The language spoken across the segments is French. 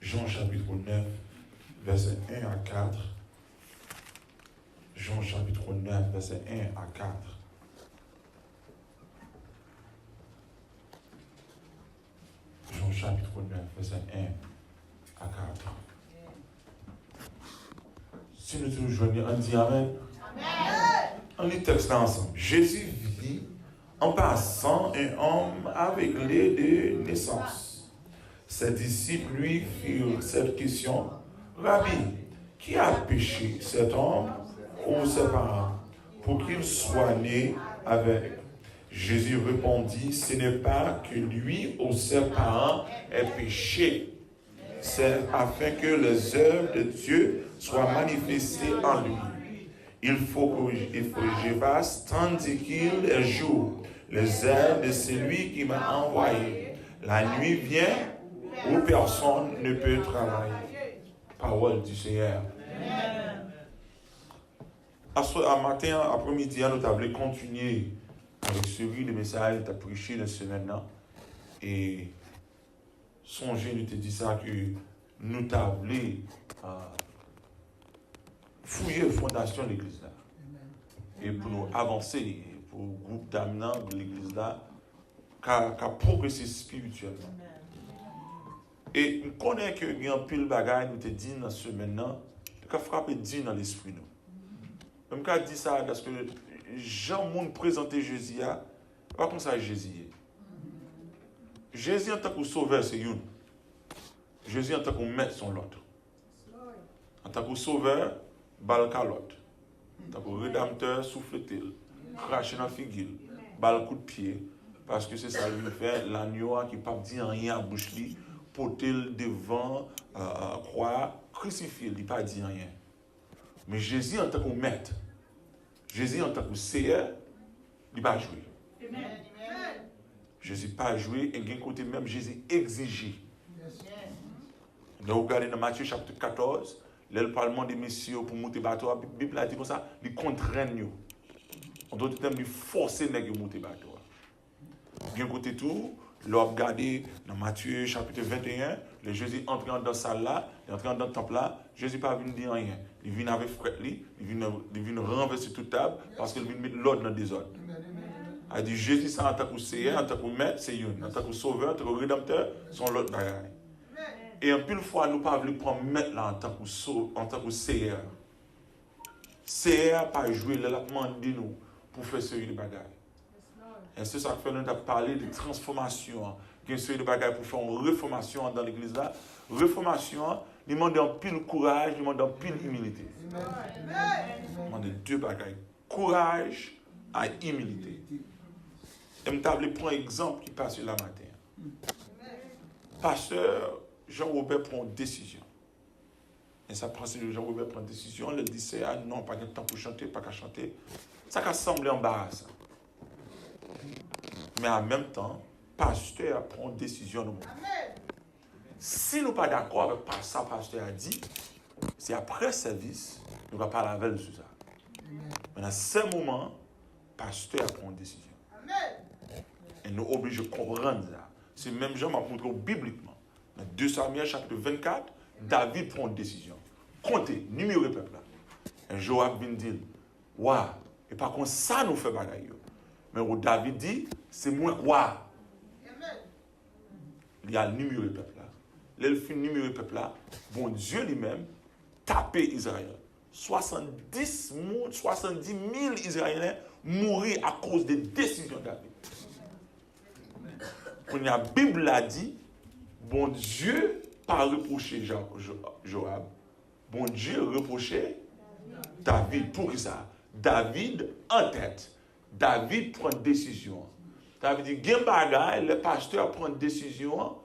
Jean chapitre 9, verset 1 à 4. Jean chapitre 9, verset 1 à 4. Jean chapitre 9, verset 1 à 4. Si nous nous joignons, on dit Amen. Amen. On lit le texte ensemble. Jésus vit en passant un homme aveuglé de naissance. Ses disciples lui firent cette question: Rabbi, qui a péché, cet homme ou ses parents, pour qu'il soit né aveugle? Jésus répondit: ce n'est pas que lui ou ses parents aient péché, c'est afin que les œuvres de Dieu soient manifestées en lui. Il faut que je fasse tandis qu'il est jour, les œuvres de celui qui m'a envoyé. La nuit vient où personne ne peut travailler. Parole du Seigneur. À matin, après-midi, nous avons continué avec celui de message que tu as prêché la semaine. Et songez, nous te dit ça que nous t'avons fouiller la fondation de l'église là. Et pour nous avancer, pour le groupe d'âmes de l'église là, qu'à progresser spirituellement. Et nous connaissons qu'il y a un pile de bagages, nous te dit dans ce maintenant, qu'à frapper Dieu dans l'esprit nous. Même qu'à dit ça, parce que Jean monde présenté Jésus, pas comme ça Jésus. Jésus en tant que sauveur, c'est une. Jésus en tant que maître, son l'autre. En tant que sauveur, bal calotte. En tant que rédempteur, souffle-t-il. Crache dans la figure. Bal coup de pied. Parce que c'est ça lui fait l'agneau qui ne peut pas dire rien à bouche li, porter devant croix, crucifié, il ne peut pas dire rien. Mais Jésus en tant que maître, Jésus en tant que seigneur, il ne peut pas jouer. Jésus n'a pas joué et d'un côté même Jésus exigé. Nous regardons dans Matthieu chapitre 14, le parlement des messieurs pour monter bateau, la Bible a dit comme ça, il contraint nous. En d'autres termes, il force les gens à monter bateau. D'un côté tout, l'on regarde dans Matthieu chapitre 21, le Jésus entrant dans la salle là, il entrant dans le temple là, Jésus n'a pas venu dire rien. Il vient avec frère, il vient renverser toute table parce qu'il vient mettre l'ordre dans le désordre. Il dit Jésus, c'est en tant que Seigneur, en tant que maître, c'est une. En tant que sauveur, en tant que rédempteur, sont l'autre bagaille. Et en pile fois, nous ne pouvons pas prendre maître là en tant que Seigneur. Seigneur n'a pas joué, il a demandé nous pour faire ce bagaille. Et c'est ça que nous avons parlé de transformation. Il y a une série de bagages pour faire une réformation dans l'église là. Réformation, il demande un pile courage, il demande un pile humilité. Il demande deux bagages. Courage et humilité. Et je vais prendre un exemple qui passe là matin. Pasteur Jean-Robert prend une décision. Et ça prend Jean-Robert prend une décision. Il dit c'est non, pas de temps pour chanter, pas qu'à chanter. Ça peut sembler embarrassant. Mais en même temps, pasteur prend une décision. Si nous ne sommes pas d'accord avec ça, pasteur a dit, c'est après service, nous allons parler avec lui sur ça. Mais dans ce moment, pasteur prend une décision. Et nous obligons de comprendre ça. C'est même Jean m'a montré bibliquement. Dans 2 Samuel chapitre 24, David prend une décision. Comptez, numéro le peuple là. Et Joab vient dire, waouh, et par contre, ça nous fait bagaille. Mais où David dit, c'est moi, waouh. Il y a le numéro le peuple là. L'elfin numéro le peuple là, bon Dieu lui-même, tapé Israël. 70 000 Israéliens mourent à cause des décisions de David. Quand la Bible a dit, bon Dieu pas reproché Joab, bon Dieu reproché David. Pour ça, David en tête. David prend une décision. David dit, le pasteur prend une décision,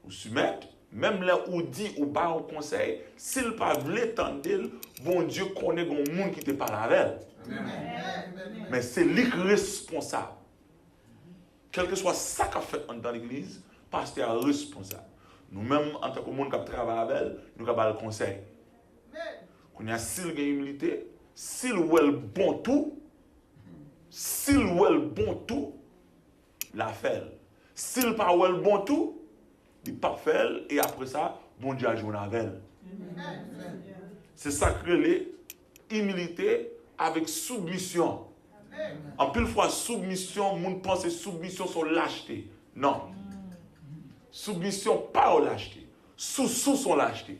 ou soumettre, même là où dit ou bas au conseil, s'il pas veut tendre, bon Dieu connaît un monde qui te parle avec elle. Mais c'est lui qui est responsable. Quel que soit ça qu'a fait dans l'église, le pasteur est responsable. Nous-mêmes, en tant que monde qui travaille avec elle, nous avons le conseil. Quand il y a s'il y a humilité, s'il veut le bon tout, la fait. S'il pas le bon tout, il n'est pas fait, et après ça, bon Dieu a joué avec elle. C'est ça que les humilité avec soumission. En pile fois, soumission, moun pense soumission sur lâcheté. Non. Soumission, pas au lâcheté. Sous son lâcheté.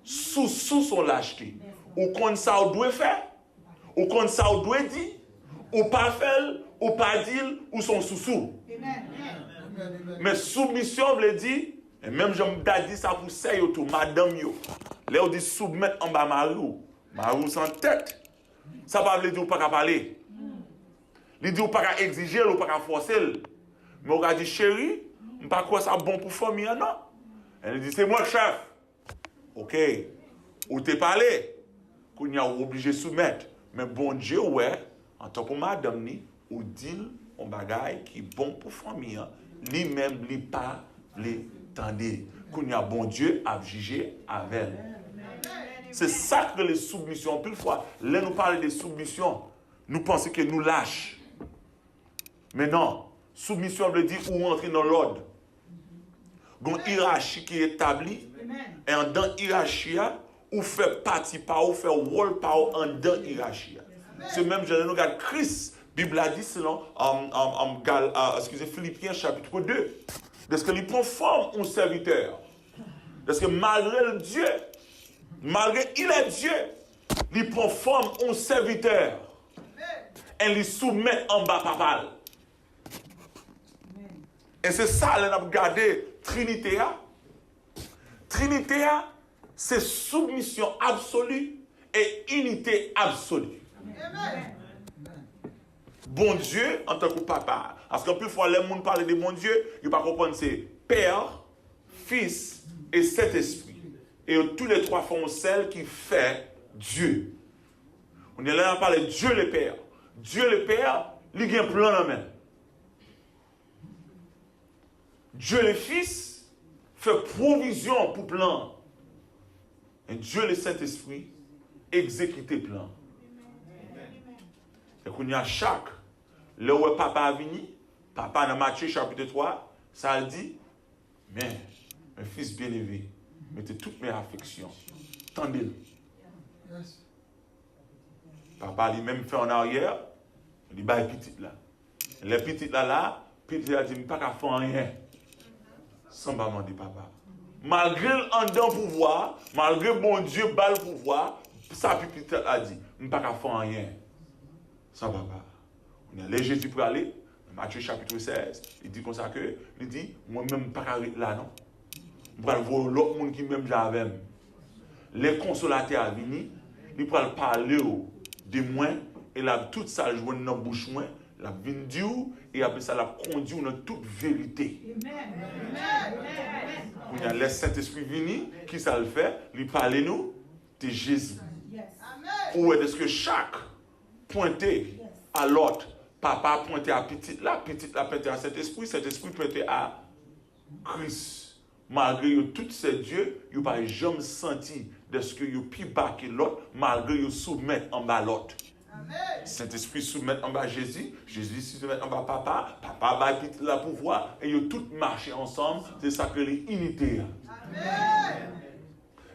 Sous son lâcheté. Ou qu'on ça ou doit faire, ou qu'on ça ou doit dire, ou pas faire, ou pas dire, ou son sous-sous. Mais soumission veut dire, et même j'aime dit ça pour ça, tout, madame yo. Là, on dit soumettre en bas Marou. Marou sans tête. Ça ne veut dire pas qu'à parler. Il dit pas qu'à exiger, ou pas qu'à forcer. Mais on a dit, chérie, je ne sais pas quoi ça bon pour famille, non. Elle dit, c'est moi le chef. Ok. Ou t'es parlé. Qu'on y a obligé de soumettre. Mais bon Dieu, ouais, en tant que madame, ni, ou dit un bagage qui est bon pour famille, lui-même, lui pas, lui tendez. Qu'on y a bon Dieu à juger avec elle. C'est ça que les soumissions, pile fois, là nous parlons des soumissions, nous pensons que nous lâchons. Mais non, soumission veut dire où entrer dans l'ordre. Une hiérarchie qui est établie, et en dans hiérarchie, ou fait partie par ou fait rôle par en dans hiérarchie. C'est même, je regarde Christ, la Bible a dit selon Philippiens chapitre 2. Parce qu'il prend forme un serviteur. Parce que malgré Dieu, malgré il est Dieu, il prend forme un serviteur. Et il soumet en bas papa. Et c'est ça, on a regardé Trinité. Trinité, c'est soumission absolue et unité absolue. Bon Dieu en tant que papa. Parce qu'en plus, fois, les gens parlent de bon Dieu, ils ne peuvent pas comprendre c'est Père, Fils et Saint-Esprit. Et tous les trois font celle qui fait Dieu. On est là à parler de Dieu le Père. Dieu le Père, il a un plan dans la main. Dieu le Fils fait provision pour plan. Et Dieu le Saint-Esprit exécute le plan. Et qu'on y a chaque, là où papa a venu, papa dans Matthieu chapitre 3, ça dit, mais, un fils bien-aimé, mettez toutes mes affections. Tendez-le. Papa lui-même fait en arrière, il dit, bah, petit là. Les petites là, petit là dit, je ne peux pas faire rien. Sans maman de papa. Malgré un pouvoir, malgré bon Dieu, bas le pouvoir, ça petit a dit, je ne peux pas faire rien. Sans papa. On a léger du pour aller. Matthieu chapitre 16, il dit comme ça que, il dit, moi-même, pas arrêter là, non. Je vais voir l'autre monde qui même j'avais. Les consolateurs viennent, ils peuvent parler de moi, et là, tout ça, je vois dans la bouche, la vindiu, et après ça, la conduit dans toute vérité. Il y a le Saint-Esprit venu, qui ça le fait, il parle nous de Jésus. Ou est-ce que chaque pointé à l'autre, papa pointé à petite là pointé à Saint-Esprit, Saint-Esprit pointé à Christ. Malgré tout ces dieux, ils n'ont pas jamais senti de ce que ils plus bas que l'autre, malgré ils soumettent en bas l'autre. Saint-Esprit soumet en bas Jésus, Jésus soumet en bas papa, papa bas petit la pouvoir, et ils tous marché ensemble, c'est ça que l'unité.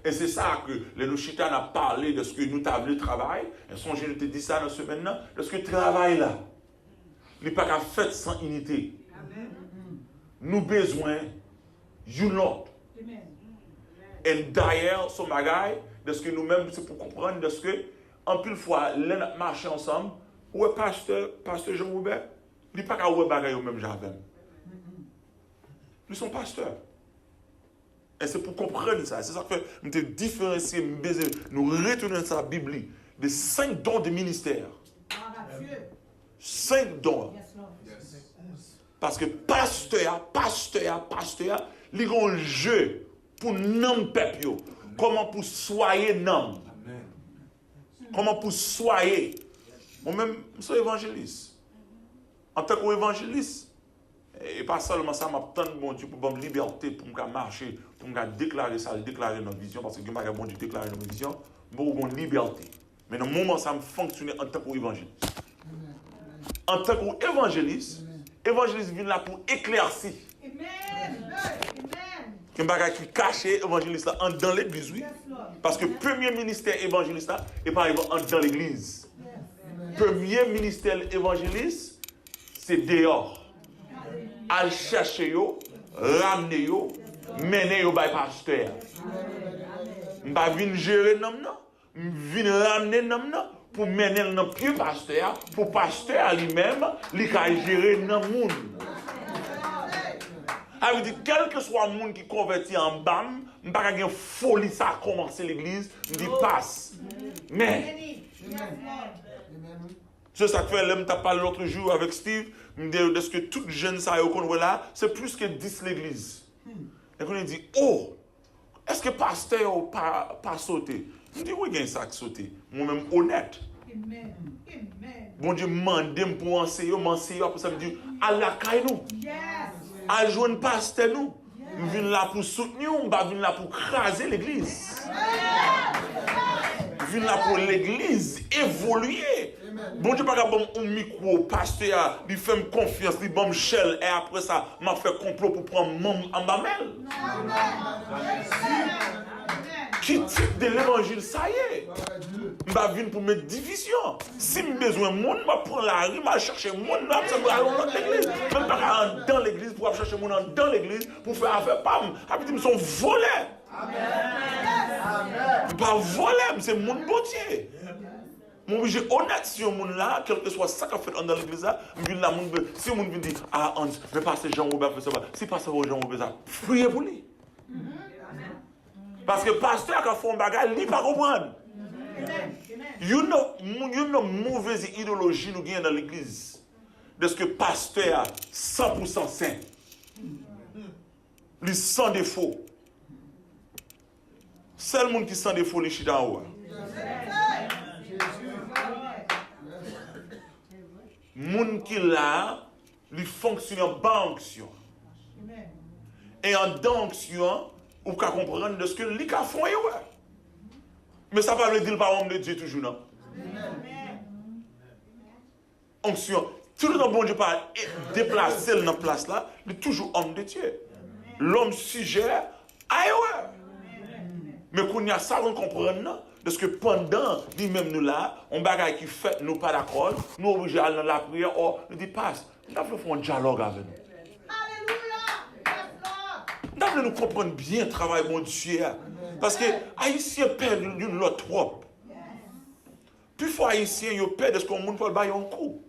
Et c'est ça que les Louchita a parlé de ce que nous avons le travail, et son je te dis ça dans ce maintenant, de ce que le travail là, il n'est pas fait sans unité. Nous besoin d'une autre. Et d'ailleurs, ce bagaille, de ce que nous-mêmes, c'est pour comprendre de ce que, en plus de fois, les marcher ensemble, où est pasteur Jean-Roubert, il n'est pas qu'à où est bagaille au même jardin. Nous sommes pasteurs. Et c'est pour comprendre ça. C'est ça que nous te différencier, nous retournons sa Bible, de 5 dons de ministère. 5 dons. Parce que pasteur, il y a un jeu pour nous peuple. Comment pour soyer nous. Comment pour soyer. Moi-même, je suis évangéliste. En tant qu'évangéliste, et pas seulement ça, je suis bon Dieu pour me liberté, pour me marcher, pour me déclarer ça, déclarer notre vision, parce que je suis bon Dieu déclarer notre vision, pour me liberté. Mais dans le moment, ça me fonctionne en tant qu'évangéliste. En tant qu'évangéliste, l'évangéliste vient là pour éclaircir. Un bagage qui caché évangéliste dans l'église, oui. Parce que premier ministère évangéliste est par exemple dans l'église. Premier ministère évangéliste, c'est dehors. Al chercher yo, ramener yo, mener yo by pasteur. M'pa vinn gérer nom non, vinn ramener nom non pour mener dans pied pasteur, pour pasteur lui-même, li ka gérer nom moun. Ça veut dire, quel que soit le monde qui convertit en bam, je ne peux pas avoir folie ça a commencé l'église, je dis passe. Mais, c'est ça que fait, je parlé l'autre jour avec Steve, je me dis, est-ce que toute jeune ça qu'on voit là, c'est plus que 10 l'église. Et on dit, oh, est-ce que pasteur n'a pas sauté? Je dis, oui, il y a ça qui sauté. Moi-même honnête. Bon Dieu m'a demandé pour enseigner, pour ça me dit, à la caille nous. À joindre pasteur nous. Je viens là pour soutenir, je viens là pour craser l'église. Je viens là pour l'église évoluer. Bon Dieu, pas un micro, pasteur, il fait confiance, il me shell, et après ça, m'a fait complot pour prendre mon en mamelle. Qui type de l'évangile, ça y est. Je viens pour mettre division. Si j'ai besoin de monde, je prends la rue, je cherche monde, je vais aller dans l'église. Même pas dans l'église, pour chercher monde dans l'église, pour faire affaire. Ils sont volés. Ils ne pas voler, c'est mon beauté. Je suis honnête sur ce monde-là, quel que soit ça qu'on fait dans l'église, si le monde dit, ah, Hans, mais pas Jean-Robert fait ça, si pas Jean-Robert ça, priez pour lui. Parce que le pasteur qui a fait un bagage, il ne peut pas comprendre. Il y a une mauvaise idéologie nous gagnons dans l'église. De ce que le pasteur est 100% saint. Il est sans défaut. C'est le monde qui sans défaut, il est en haut. Le monde qui là, il fonctionne en banction. Et en donction, vous pouvez comprendre de ce que les cas font. Mais ça ne veut pas dire par homme de Dieu toujours, non? Onction. Tout le temps, bon Dieu pas déplacer dans la place là, il est toujours homme de Dieu. L'homme suggère, aïe ouais. Mais qu'on y a ça, on comprend, non? Parce que pendant, lui-même nous là, on bagaille qui fait, nous pas d'accord, nous obligés à aller dans la prière, nous dit passe, nous devons faire un dialogue avec nous. Nous devons nous comprendre bien le travail mon Dieu. Parce que Haïtiens perdent une l'autre trop. Plus fort Haïtiens, ils perdent ce qu'on ne peut pas un coup.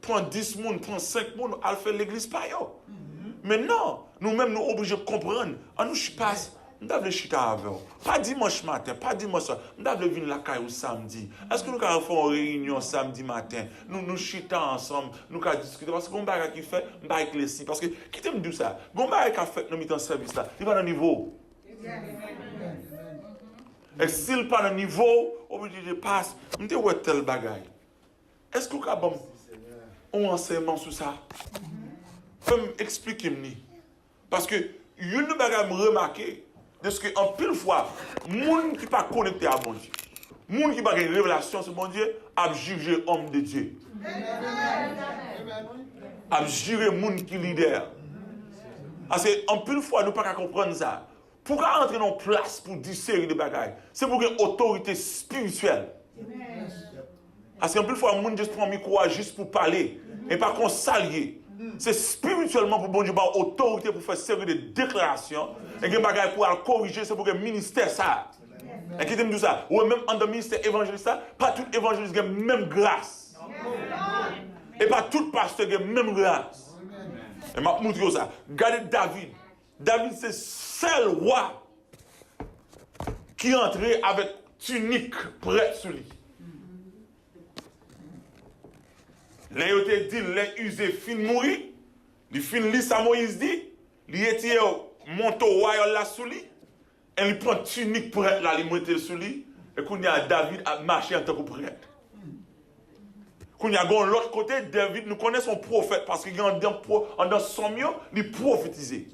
Prends 10 personnes, prends 5 personnes, à faire l'église par eux. Mais non, nous-mêmes nous obligés de comprendre. On nous passe. Nous devons chiter avec eux. Pas dimanche matin, pas dimanche soir. Nous devons venir la caille samedi. Est-ce que nous avons fait une réunion samedi matin? Nous chitons ensemble, nous avons discuté. Parce que Gomba qui fait, nous avons éclairci. Parce que, qui t'aime dire ça? Gomba qui a fait dans le service là, il va dans le niveau. Et s'il n'est pas dans le niveau, obligé de passer. Je dis, où est tel bagaille? Est-ce que vous avez un enseignement sur ça? Faites-moi expliquer. Parce que, il y a une bagaille me remarquer. Parce qu'en pile fois, les gens qui ne sont pas connectés à bon Dieu, les gens qui n'ont pas une révélation sur bon Dieu, a jugé homme de Dieu. A jugé les gens qui leader. Parce qu'en pile fois, nous ne pouvons pas comprendre ça. Pourquoi entrer dans une place pour discerner des bagailles? C'est pour une autorité spirituelle. Parce qu'en pile fois, les gens prennent le micro juste pour parler et pas qu'on s'allie. C'est spirituellement pour bon Dieu avoir autorité pour faire servir des déclarations et que bagaille pour corriger, c'est pour que le ministère ça. Et qui te dit ça? Ou même en le ministère évangéliste, pas tout évangéliste a la même grâce. Et pas tout pasteur a la même grâce. Et je vais vous montrer ça. Regardez David. David, c'est le seul roi qui est entré avec tunique prête sur lui. Là, il a dit, les usés fin mourir, il fin lit ça Moïse dit, il était monto royal là sous lui, et il prend tunique prêtre là, il monte sous lui, et qu'on y a David à marcher en tant que prêtre. Qu'on y a l'autre côté, David, nous connaissons son prophète, parce qu'il y a dans son mieux, il prophétisait.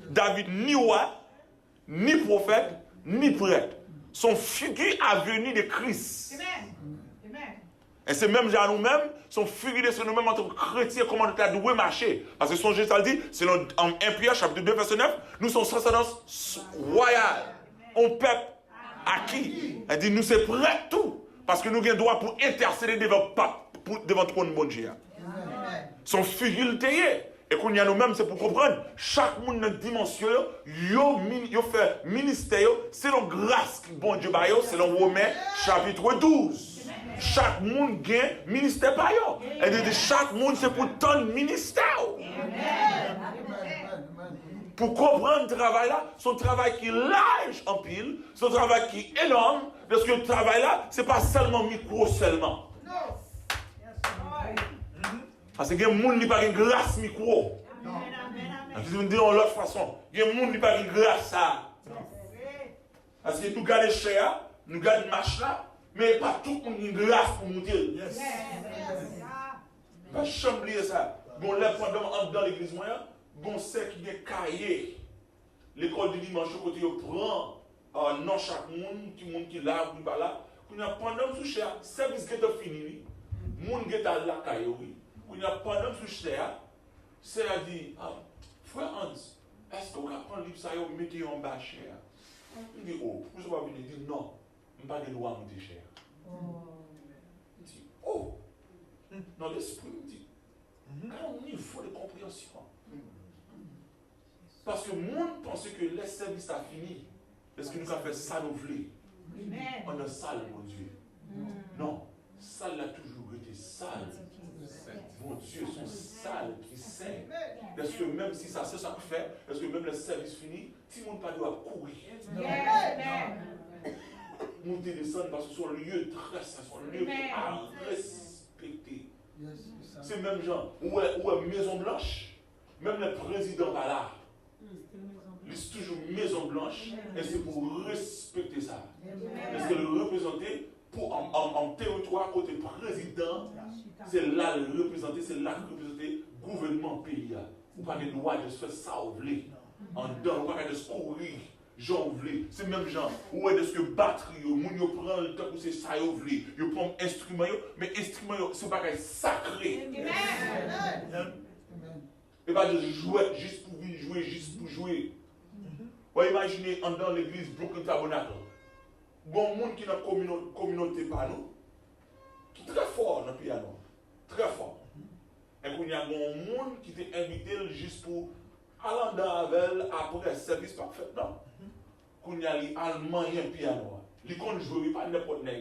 David, ni roi, ni prophète, ni prêtre. Son figure a venu de Christ. Et c'est même genre nous-mêmes, sont figurés sur nous-mêmes en tant que chrétiens, comment nous devons marcher. Parce que son Jésus a dit, selon 1 Pierre, chapitre 2, verset 9, nous sommes sans ascendance royale. On peuple acquis. Elle dit, nous c'est prêt tout. Parce que nous avons droit pour intercéder devant le trône de bon Dieu. Son figuré. Et qu'on y a nous-mêmes, c'est pour comprendre, chaque monde dans dimension, yo fait ministère, selon grâce que bon Dieu ba yo, selon Romains, chapitre 12. Chaque monde gagne ministère par yo. Et de chaque monde, c'est pour tant de ministère. Pour comprendre ce travail-là, son travail qui est large en pile, son travail qui est énorme, parce que le travail-là, ce n'est pas seulement micro seulement. Parce que les gens n'ont pas une grâce micro. Je vais dire de l'autre façon. Les gens n'ont pas une grâce ça. Parce que nous gardons cher, nous gardons marche là, mais pas tout le monde a une grâce pour nous dire. Pas chambler ça. Bon, là, pendant dans l'église moyenne, bon, c'est qu'il y a cahier. L'école du dimanche, côté on prend non chaque monde, tout le monde qui est là, qui est là. Pendant que cher, service qui est fini, le monde qui est là, cahier, oui. Pendant que cher, c'est à dire, frère Hans, est-ce que vous pouvez prendre le livre ça et vous mettez en bas cher? Il dit, oh, vous avez venir dire non, je n'ai pas de droit à monter cher. Il dit, oh, dans l'esprit, il dit, quel niveau de compréhension. Parce que le monde pense que le service a fini. Est-ce que nous avons fait ça nous voulons? On a sale, mon Dieu. Non, sale a toujours été sale. Mon Dieu, sont sales qui saignent. Est-ce que même si ça c'est ça que fait, est-ce que même le service fini, tout le monde pas doit courir. Monter, descendre parce que c'est un lieu très saint, c'est un lieu à respecter. C'est même genre, où est Maison Blanche, même le président va là. Il c'est toujours Maison Blanche et c'est pour respecter ça. Parce que le représenter en territoire côté président, c'est là le représenter, c'est là le représenter gouvernement pays. Vous n'avez pas le droit de se faire ça vous voulez. En dedans, vous n'avez pas de se courir. Jean voulez. C'est même genre, où est-ce que batterie, vous prend le temps pour c'est ça vous voulez. Vous prend instrument, mais instrument, c'est pas sacré. Et pas de jouer juste pour jouer, juste pour jouer. Vous imaginez dans l'église Brooklyn Tabernacle. Bon monde qui n'a communauté par nous, qui est très fort dans le piano. Très fort. Et qu'il y a un monde qui t'est invité juste pour aller dans la ville après le service parfait. Non. Qu'il y a les Allemands et un piano. Ils comptent jouer, pas n'importe quoi.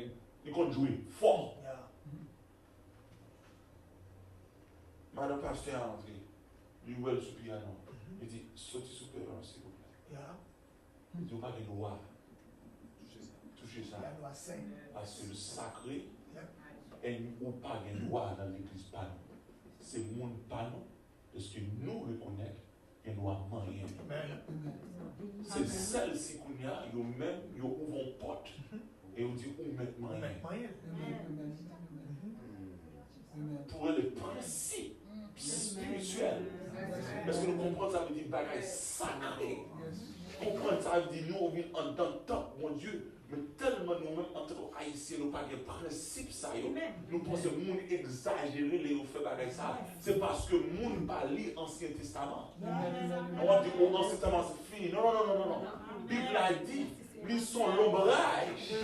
Ils comptent jouer fort. Madame Pasteur est entrée. Il ouvre le piano. Il dit, sortez sous le piano, s'il vous plaît. Il dit, vous n'avez pas le droit. Toucher ça. Parce que le sacré, et nous n'avons pas de droit dans l'église pas nous. C'est le monde pas nous. Parce que nous reconnaissons et nous avons rien. C'est celle-ci qu'on y a, ils ouvrent une porte et on dit, on met rien. Pour les principes spirituels. Parce que nous comprenons ça veut dire bagaille sacré. Comprendre ça veut dire nous on vit en tant que temps, mon Dieu. Mais tellement nous-mêmes en tant qu'Haïtiens, nous n'avons pas de principe ça. Nous pensons que nous exagérer les faits bagaille ça. C'est parce que nous ne pas lire l'Ancien Testament. On va dire que l'Ancien Testament c'est fini. Non. La Bible a dit, ils sont l'ombrage.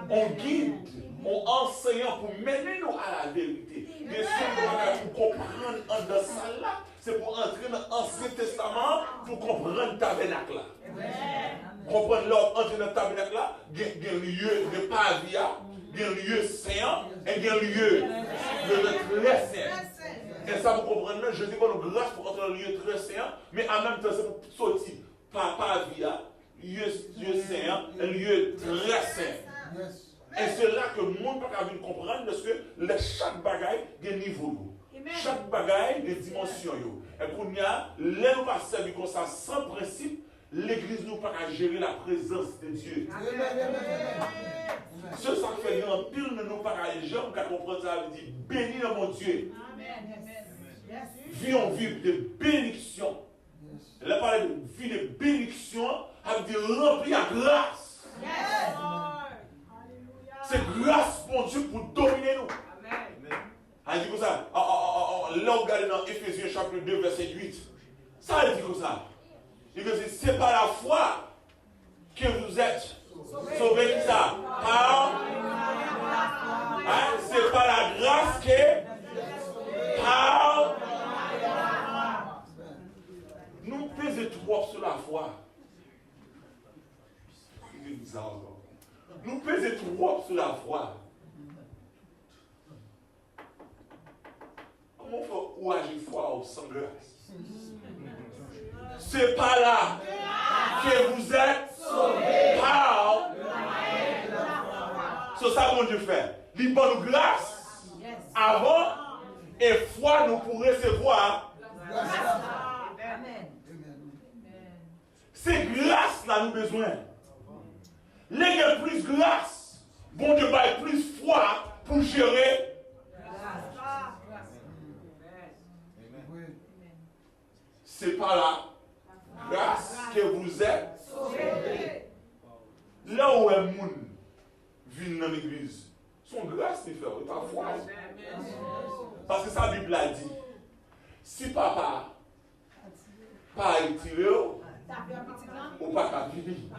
On guide, on enseigne pour mener nous à la vérité. Mais ce pour comprendre en de ça là, c'est pour entrer dans l'Ancien Testament pour comprendre le tabernacle là. Comprendre l'ordre, entrer dans le tabernacle là, il y a un lieu de pavia, il y a un lieu saint et il y a un lieu de très saint. Et ça vous comprenez, je dis qu'on a grâce pour entrer dans le lieu très saint, mais en même temps c'est pour sortir par pavia, lieu saint, un lieu très saint. Et c'est là que le monde peut comprendre parce que chaque bagaille a des niveaux. Chaque bagaille a des dimensions. Et pour nous, là nous pas servir comme ça sans principe, l'église nous pas gérer la présence de Dieu. Ce ça fait grand pile de nos parents, gens qui comprennent ça veut dire béni dans mon Dieu. Vie en vie de bénédiction. Elle a parlé de vie de bénédiction, elle veut dire rempli à grâce. C'est grâce, mon Dieu, pour dominer là, regardez dans Éphésiens chapitre 2, verset 8. Ça, il dit comme ça. Il dit que c'est par la foi que vous êtes sauvés. Qui ça? Par. Hein? C'est par la grâce que. Par. Nous pesons trop sur la foi. Il est bizarre encore. Nous pesons trop sur la foi. Comment faut ou agir foi ou sans grâce? C'est pas là que vous êtes sauvés par. C'est ça que Dieu fait. Il donne grâce avant et foi nous pour recevoir. C'est grâce là nous besoin. Les gars plus grâce, bon Dieu va plus foi pour gérer. C'est par la grâce que vous êtes sauvés. Là où un monde vient dans l'église, son grâce n'est fait, pas foi. Parce que sa Bible a dit, si papa pas étiré, ou pas qu'à vivre.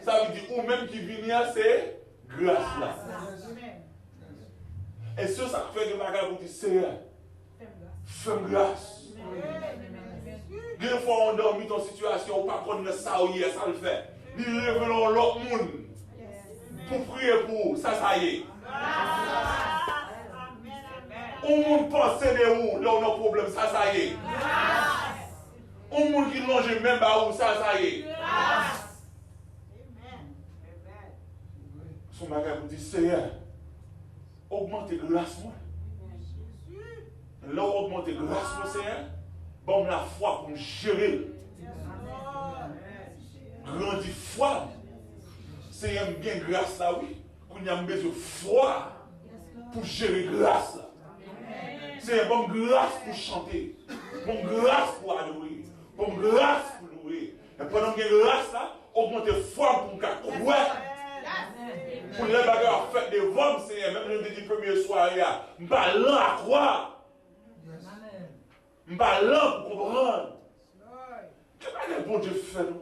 Ça veut dire, ou même qui vient, c'est grâce là. Et ce, ça fait que ma vous dit, Seigneur, fais grâce. Des fois, on dormit dans une situation où pas connaître ça ou hier, ça le fait. Nous révélons l'autre monde pour prier pour ça y est. On monde pense de où, là on a un problème, ça y est. On monde qui longe même pas où, ça y est. Son bagage vous dit, Seigneur, augmentez grâce moi. Là, augmentez grâce moi, Seigneur. Bon, la foi pour me gérer. Grandis foi. Seigneur, bien grâce là, oui. Qu'on y a besoin de foi pour gérer grâce là. Seigneur, bon grâce pour chanter. Bon grâce pour adorer. Bon grâce pour louer. Et pendant que grâce là, augmentez foi pour me croire. Pour les bagarres faites des ventes, Seigneur, même le premier soir, il y a un ballon à croire. Je ne suis pas là pour comprendre. Ce n'est pas le bon Dieu fait, non.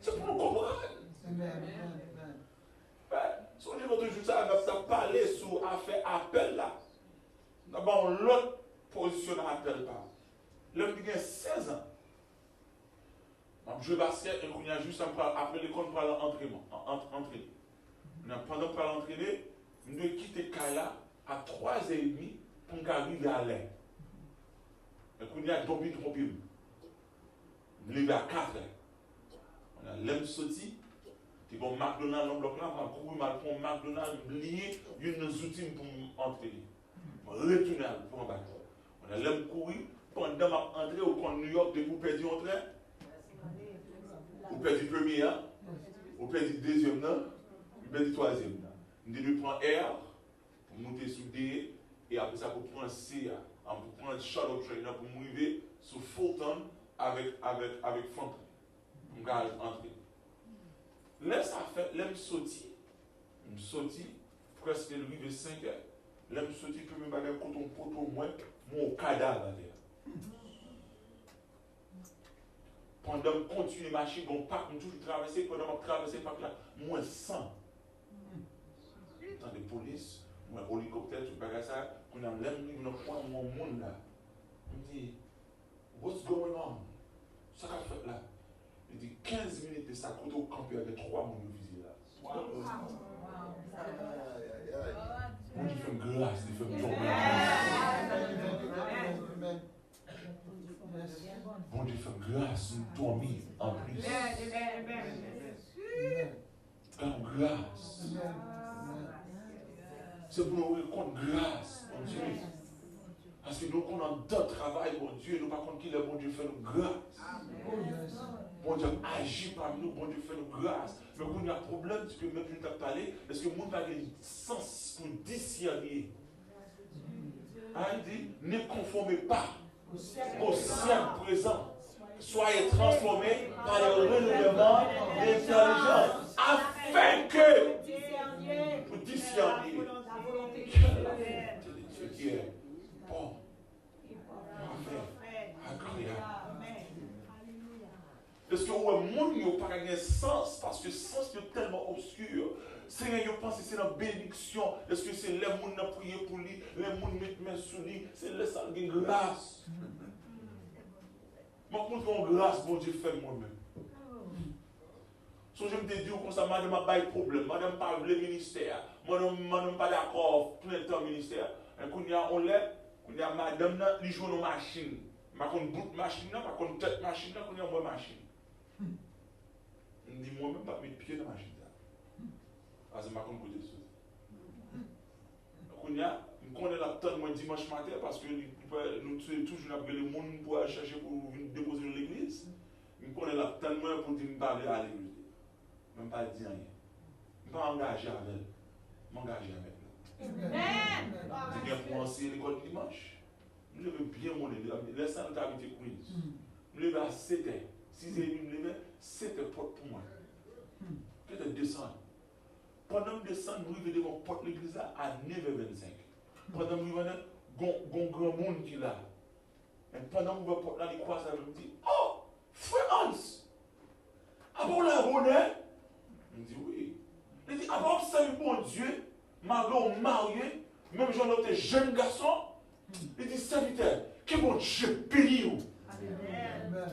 C'est pour nous comprendre. Si on dit votre jour, ça va parler sur affaire appel là. D'abord, l'autre position n'appelle pas. L'homme qui a 16 ans. Je joue basket et on a juste après l'école pour aller entraîner. Pendant qu'on va l'entraîner, nous devons quitter Kaya à 3h30 pour qu'on arrive à l'air. Et qu'on a dormi trop bien. On est à 4h. On a l'aime sorti. Tu vas au McDonald's dans le bloc là, on va courir, on va McDonald's, lier une outils pour entraîner. On va retourner pour un bateau. On a l'aime courir. Pendant que je entrer au camp de New York, vous perdez un train. Vous perdez le premier, vous perdez le deuxième, vous perdez le troisième. Vous devez prendre air pour monter sur D et après ça pour prendre C, pour prendre le shuttle train pour m'arriver sur Fulton avec Franklin. Pour entrer. Là, ça fait, là, je sorti presque le de 5 heures. Là, je sorti pour me battre contre un poteau, mon cadavre derrière. Pendant que je continue à marcher, je ne toujours traverser, pendant que je traverse le parc là, moins 100. Dans des polices, un hélicoptère, tout le ça, on a l'aime, on a point mon monde là. On me dit, what's going on? Ça qu'a fait là? Il dit 15 minutes de ça, quand on campait avec 3 mots de visite là. On dit, fait une glace, il fait une journée. Bon Dieu fait grâce, nous dormir en plus. En grâce. C'est pour nous rendre grâce, mon Dieu. Parce que nous, qu'on a d'autres travail, mon Dieu, nous ne pas contre qui le bon Dieu fait nous grâce. Bon Dieu agit parmi nous, bon Dieu fait nous grâce. Mais quand il y a un problème, tu peux même plus t'en parler, parce que le monde n'a pas de sens pour discerner. Il dit, ne conformez pas au siècle présent. Soyez transformés par le renouvellement de l'intelligence, afin que vous discerniez quelle est la volonté de Dieu qui est bon, Est-ce que le monde n'a pas de sens parce que le sens est tellement obscur. Seigneur, je pense que c'est la bénédiction. Est-ce que c'est les gens qui ont prié pour lui, les gens qui mettent main sur lui, c'est les gens qui ont grâce. Je montre grâce, bon Dieu, fait moi-même. So, je me dis comme ça, madame n'a pas de problème, madame n'a pas le ministère, madame n'a pas d'accord, plein de temps ministère. Et quand on lève, quand il y a madame, il joue nos machines. Je ne bout machine, je ne tête machine, quand il y a une machine. Je me dis moi-même pas mettre pied dans la machine. Parce que je ne sais pas côté ça. Quand je connais la tonne dimanche matin parce que nous toujours appelé le monde pour chercher pour déposer dans l'église. Je connais la tonne pour dire parler à l'église. Je ne vais pas dire rien. Je ne vais pas m'engager avec elle. Je vais m'engager avec elle. Je viens pour enseigner l'école dimanche. Je lève bien mon élève. Laisse ça dans habiter Queens. Je lève à 7h. 6h30, je lève 7h porte pour moi. Peut-être descendre. Pendant que je descends, nous arrivons devant porte l'église à 9h25. Pendant que nous arrivons, il y a un grand monde qui est là. Et pendant que nous arrivons là, les croisades, je me dis, oh, frère Hans, ah bon là, bonheur? Il me dit, oui. Il dit, ah bon, vous savez, bon Dieu, malgré marié, même j'en ai jeune garçon, il dit, serviteur, que bon Dieu bénit vous. Amen.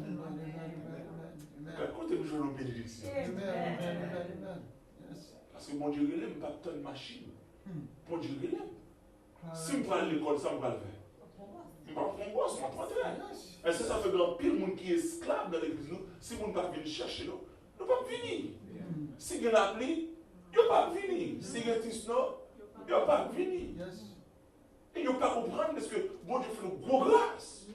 Quand nous jouons nos bénédictions. Parce que mon Dieu, il n'aime pas tant de machines. Mon Dieu, il aime. Si je vais à l'école, ça me va le faire. Je ne vais pas prendre ça, je vais pas. Et ça fait grand pile de monde qui est esclave dans l'église. Si vous ne pas venir chercher nous, nous ne pouvons pas venir. Si vous appelez, vous ne pas venir. Si vous êtes là, vous ne pas venir. Et vous ne pas comprendre parce que bon Dieu fait une grosse grâce.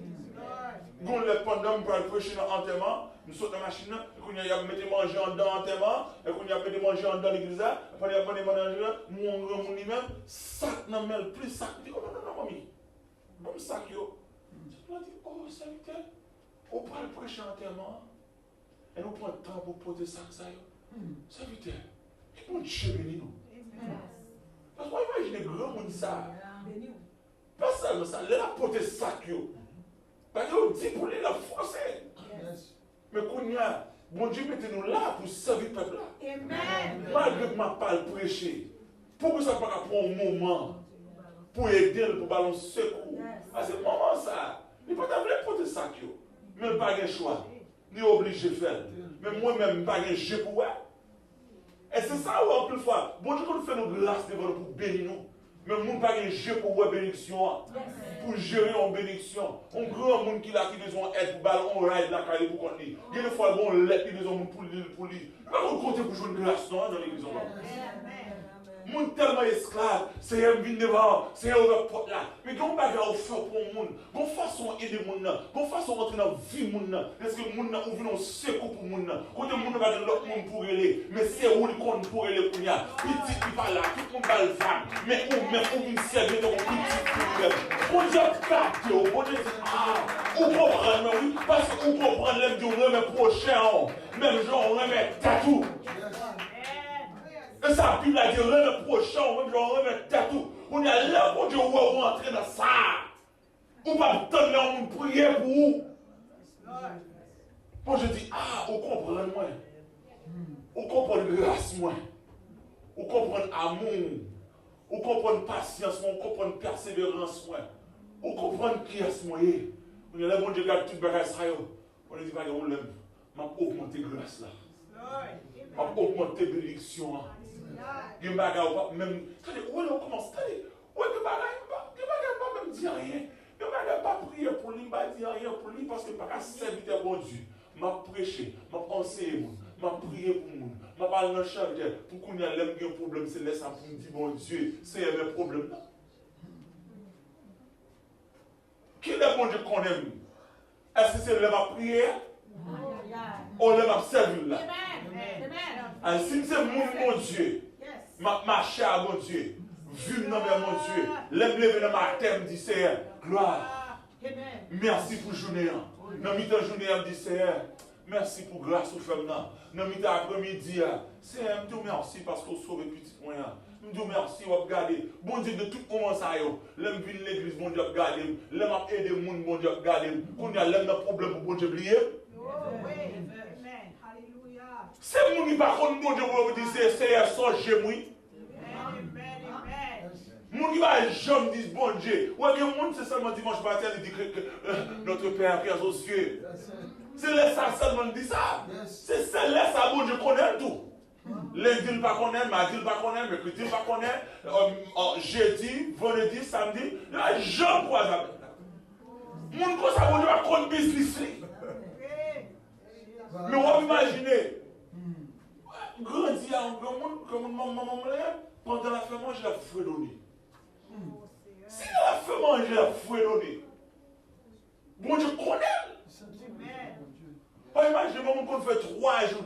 Quand les pendant pour prêcher dans l'enterrement, nous sommes dans la machine, et qu'on y a mis manger en dedans l'enterrement, et qu'on y a mis manger en dedans l'église, et qu'on y a mis manger, mon lui-même, sac n'a même plus sac. Il dit, oh non, mamie, comme sac yo. Je dit, oh, serviteur, on parle prêcher l'enterrement, et nous prenons le temps pour porter sac ça yo. Serviteur, qui peut Dieu bénir nous? Parce qu'on imagine les grands monde ça. Pas seulement ça, là, porter sac yo. Parce qu'on dit pour les la forcer. Mais qu'on y a, bon Dieu, mettez-nous là pour servir le peuple là. Malgré que ma parle prêcher, pour que ça ne soit pas pour un moment, pour aider, pour balancer secours. À ce moment ça, il ne peut pas porter ça, mais pas de choix, ni obligé de faire. Mais moi-même, pas de jeu pour moi. Et c'est ça où, en plus fois, bon Dieu, nous fait nos grâces devant nous pour bénir nous. Mais nous pas un jeu pour la bénédiction, pour gérer en bénédiction. On grand monde qui a qui besoin d'aide pour ballon, on ride la carrière pour qu'on lit. Il y a des fois bon lettre qui besoin pour lui. On compte pour jouer une grâce dans l'église. Monde tellement esclave, c'est un vin devant, c'est un ouvert porte là. Mais quand on va faire pour le monde, quand façon aider le monde, quand façon rentrer dans la vie du monde, est-ce que le monde ouvre un secours pour le monde? Quand le monde va de l'autre monde pour aller, mais c'est où le compte pour aller pour y aller. Petit qui va là, tout le monde va le faire. Mais on met une servie dans mon petit pour on dit pas, on dit on comprend, mais oui, parce qu'on comprend l'aime du remède prochain, même genre on remet tatou. Et ça, Bible a dit, le prochain, même genre, on remet tatou. On est là pour Dieu, on va rentrer dans ça. On va attendre là, on prier pour vous. Moi, je dis, on comprend moins. On comprend grâce moins. On comprend amour. On comprend patience moins. On comprend persévérance moins. On comprend grâce moins. On est là, bon Dieu, garde tout le bagage. On ne dit pas, on l'aime. On va augmenter grâce là. On va augmenter bénédiction. Il y a des choses même. Où est-ce qu'on commence? Où est-ce que pas même dire rien? Il n'y a pas prier pour lui, pas dire rien pour lui parce que pas serviteur bon Dieu. M'a prêché, m'a enseigné, m'a prié pour nous, m'a parlé dans le champ pour qu'on ait un problème, c'est laissé pour me dire bon Dieu, c'est un problème là. Qui est le bon Dieu qu'on aime? Est-ce que c'est le ma prière? On le m'a servi là. Si c'est mon Dieu, ma chère mon Dieu, vu mon Dieu, lève-le dans ma terre, dit Seigneur, gloire. Merci pour journée. Dans mi-temps journée, me dit Seigneur, Merci pour grâce aux femmes. Dans le après-midi, c'est un peu merci parce qu'on sauve petit moyen. Je dis merci, on va regarder. Bon Dieu, de tout moment, ça y est. L'homme vient de l'église, bon Dieu, regarder. L'homme a aidé le monde, bon Dieu, regarder. Quand il y a l'homme de problème pour bon Dieu, oublier. C'est le monde qui va contre bon Dieu pour vous dire, c'est ça, j'ai moi. Le monde qui va jamais dire bon Dieu. Ouais, le monde, c'est seulement dimanche matin, il dit que notre Père qui est aux cieux. C'est là ça seulement dit ça. C'est là ça, bon Dieu connaît tout. Lundi, il ne pas connaît, mardi, il ne pas connaît, mercredi, il ne pas connaît, jeudi, vendredi, samedi, là, j'en crois ça. Mon quoi ça, bon Dieu, va connaître business. Mais on va imaginer. Grandir en grand monde, comme maman pendant la fin manger, la fredonner. Si la fin manger, la fredonner. Bon Dieu connaît. Pas imaginer, maman, qu'on fait 3 jours,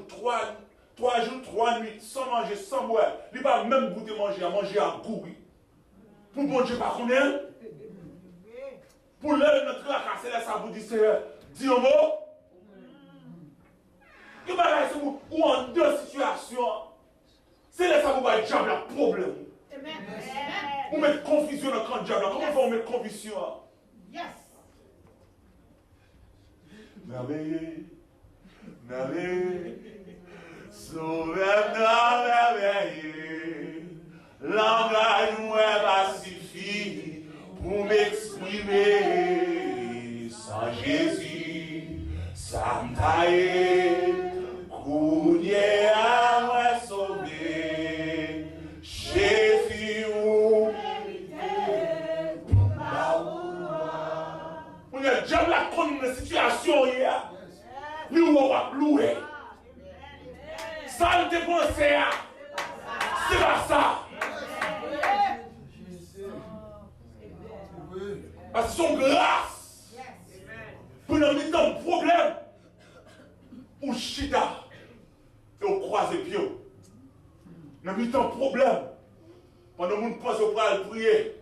3 nuits, sans manger, sans boire. Il ne va même goûter manger, à manger à goût. Pour bon Dieu, pas connaître. Pour l'heure, notre là, c'est là, ça vous dit, c'est dis un mot. Il va rester ou en deux situations. C'est là, ça vous va diable un problème. Vous mettez confusion dans le camp diable. Comment faut mettre confusion? Yes. Merveilleux, merveilleux, sauveur merveilleux, langage moi pacifique pour m'exprimer. Sans Jésus, ça me taille, courrier à moi sauver. Jésus, où on a déjà la conne situation hier. Nous va louer. Ça ne te pense à. C'est pas ça. Parce que son grâce. Pour nous mettre un problème. Ou chita. Et on croise les pieds. Nous mettons un problème. Pendant que nous pensons pour aller prier.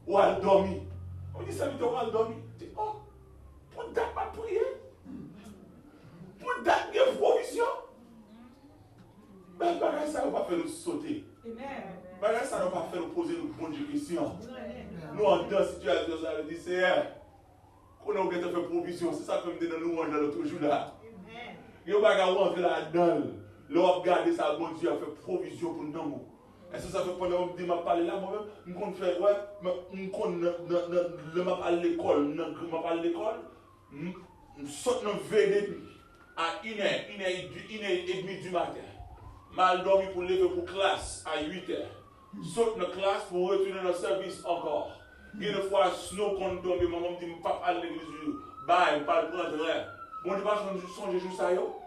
Ou aller dormir. On dit ça, nous devons aller dormir. Oh, pour date pas prier. Pour date de provision. Ben, ça ne va pas faire nous sauter. Ben, ça ne va pas faire nous poser nos bonnes questions. Nous, en deux situations, ça veut dire, c'est qu'on a fait provision. C'est ça que nous nous mangeons l'autre jour là. Il n'y a pas rentrer là-dedans. L'on regarder ça, bon Dieu a fait provision pour nous. Est-ce que ça fait pendant que je parle là, moi-même, je fais, ouais, je parle à l'école, je saute dans le VD à 1h30 du matin. Mal dormi pour lever pour classe à 8h. Saute dans la classe pour retourner dans le service encore. Et une fois, snow qu'on dorme, maman me dit, je ne pas à l'église, bye, je ne pas prendre rien. Bon, tu vas songer juste ça, yo?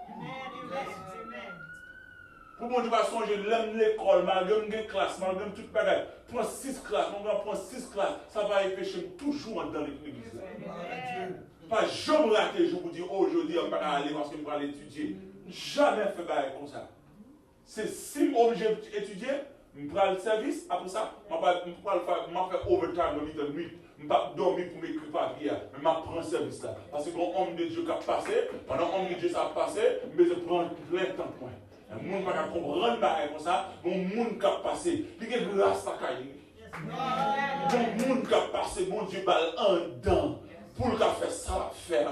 Pour bon, tu vas songer l'école, malgré une classe, malgré toute bagarre. Prends 6 classes, on va prendre 6 classes, ça va empêcher toujours dans l'église. Pas jamais rater, je vous dis, aujourd'hui, on va aller parce qu'on va l'étudier. Jamais fait bagarre comme ça. C'est si obligé d'étudier, je prends le service, après ça, je vais faire overtime dans la nuit. Je ne vais pas dormir pour m'écrire papier, mais je prends le service là. Parce que quand homme de Dieu qui a passé, pendant homme de Dieu ça a passé, mais je prends plein de temps pour moi. Un monde qui va comprendre comme ça, mon monde qui a passé, il y a grâce à Kaï. Mon monde qui a passé, mon Dieu, balle en dedans, pour le faire ça, faire.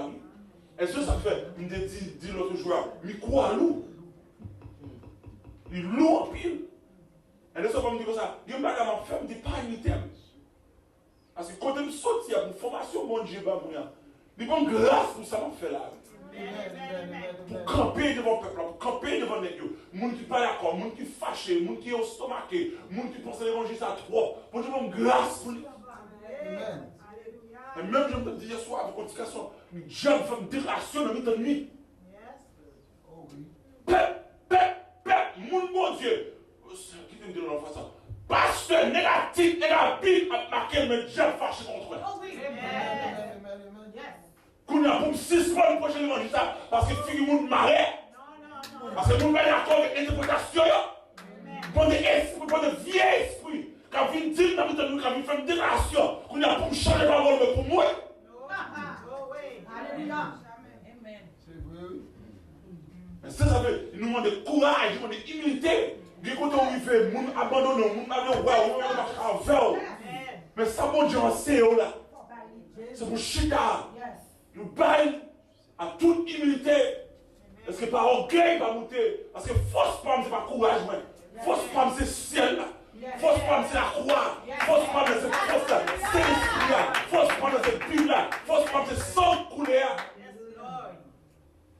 Est-ce que ça fait, je me dis l'autre jour, mais quoi, loup? Il loue en pile. Et de ce qu'on me dit comme ça, Dieu m'a fait des panités. Parce que quand je me saute pour formation, mon Dieu, il prend grâce pour ça m'a fait là. Pour camper devant le peuple, pour camper devant les dieux. Les gens qui ne sont pas d'accord, les gens qui sont fâchés, les gens qui sont stomaqués, les gens qui pensent que l'évangile ça trop. Mon Dieu prend grâce pour lui. Et même je me dis hier soir, avec continuation, Dieu me fait une déclaration dans la nuit. Mon bon Dieu, qui te dit dans la façon, pasteur négatif, a marqué mes Dieu fâché contre eux. Qu'on a pour 6 mois le prochain évangile ça, parce que fille monde marée. Parce que nous va d'accord avec l'interprétation. Pour des esprits, pour des vieux esprits, quand ils disent dans notre quand ils font une déclaration, qu'on a pour changer la parole, mais pour moi. Alléluia. Mais ça veut, il nous demande de courage, il nous demande d'humilité. Du côté où il fait, nous abandonnons, nous n'avons pas. Mais ça, bon Dieu, c'est là. C'est pour chita. Nous baillons à toute humilité. Parce que par orgueil, pas monter. Parce que force femme, c'est pas courage. Force femme, c'est ciel. Force femme, c'est la croix. Force femme, c'est force là. C'est l'esprit là. Force femme, c'est Bible là. Force femme, c'est sang coulé là.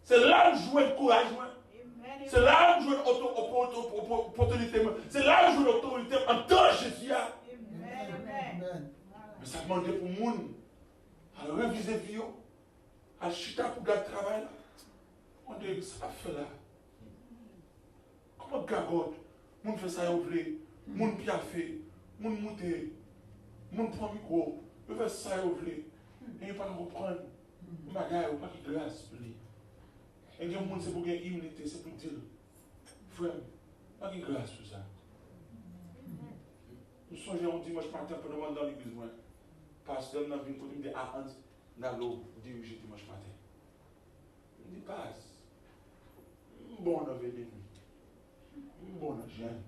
C'est là où je joue le courage. C'est là où je joue l'opportunité. C'est là où je joue l'autorité en tant que Jésus. Mais ça demande pour le monde à réviser la vie, à chuter pour garder le travail. On dit, ça fait là. Comment gagote? Moun fait ça, vous voulez. Moun piafé. Moun monté. Moun prend micro. Vous faites ça, vous voulez. Et il pas reprendre. Bagaille, ou pas de grâce pour lui. Et les gens, c'est pour gagner immunité, c'est pour dire, frère, pas de grâce pour ça. Nous songeons un dimanche matin pour nous dans l'église. Pasteur, nous venons pour nous dire, ah, Hans, nous allons diriger dimanche matin. Il dit, passe. Bon, on a venu. Bon, on a jeune.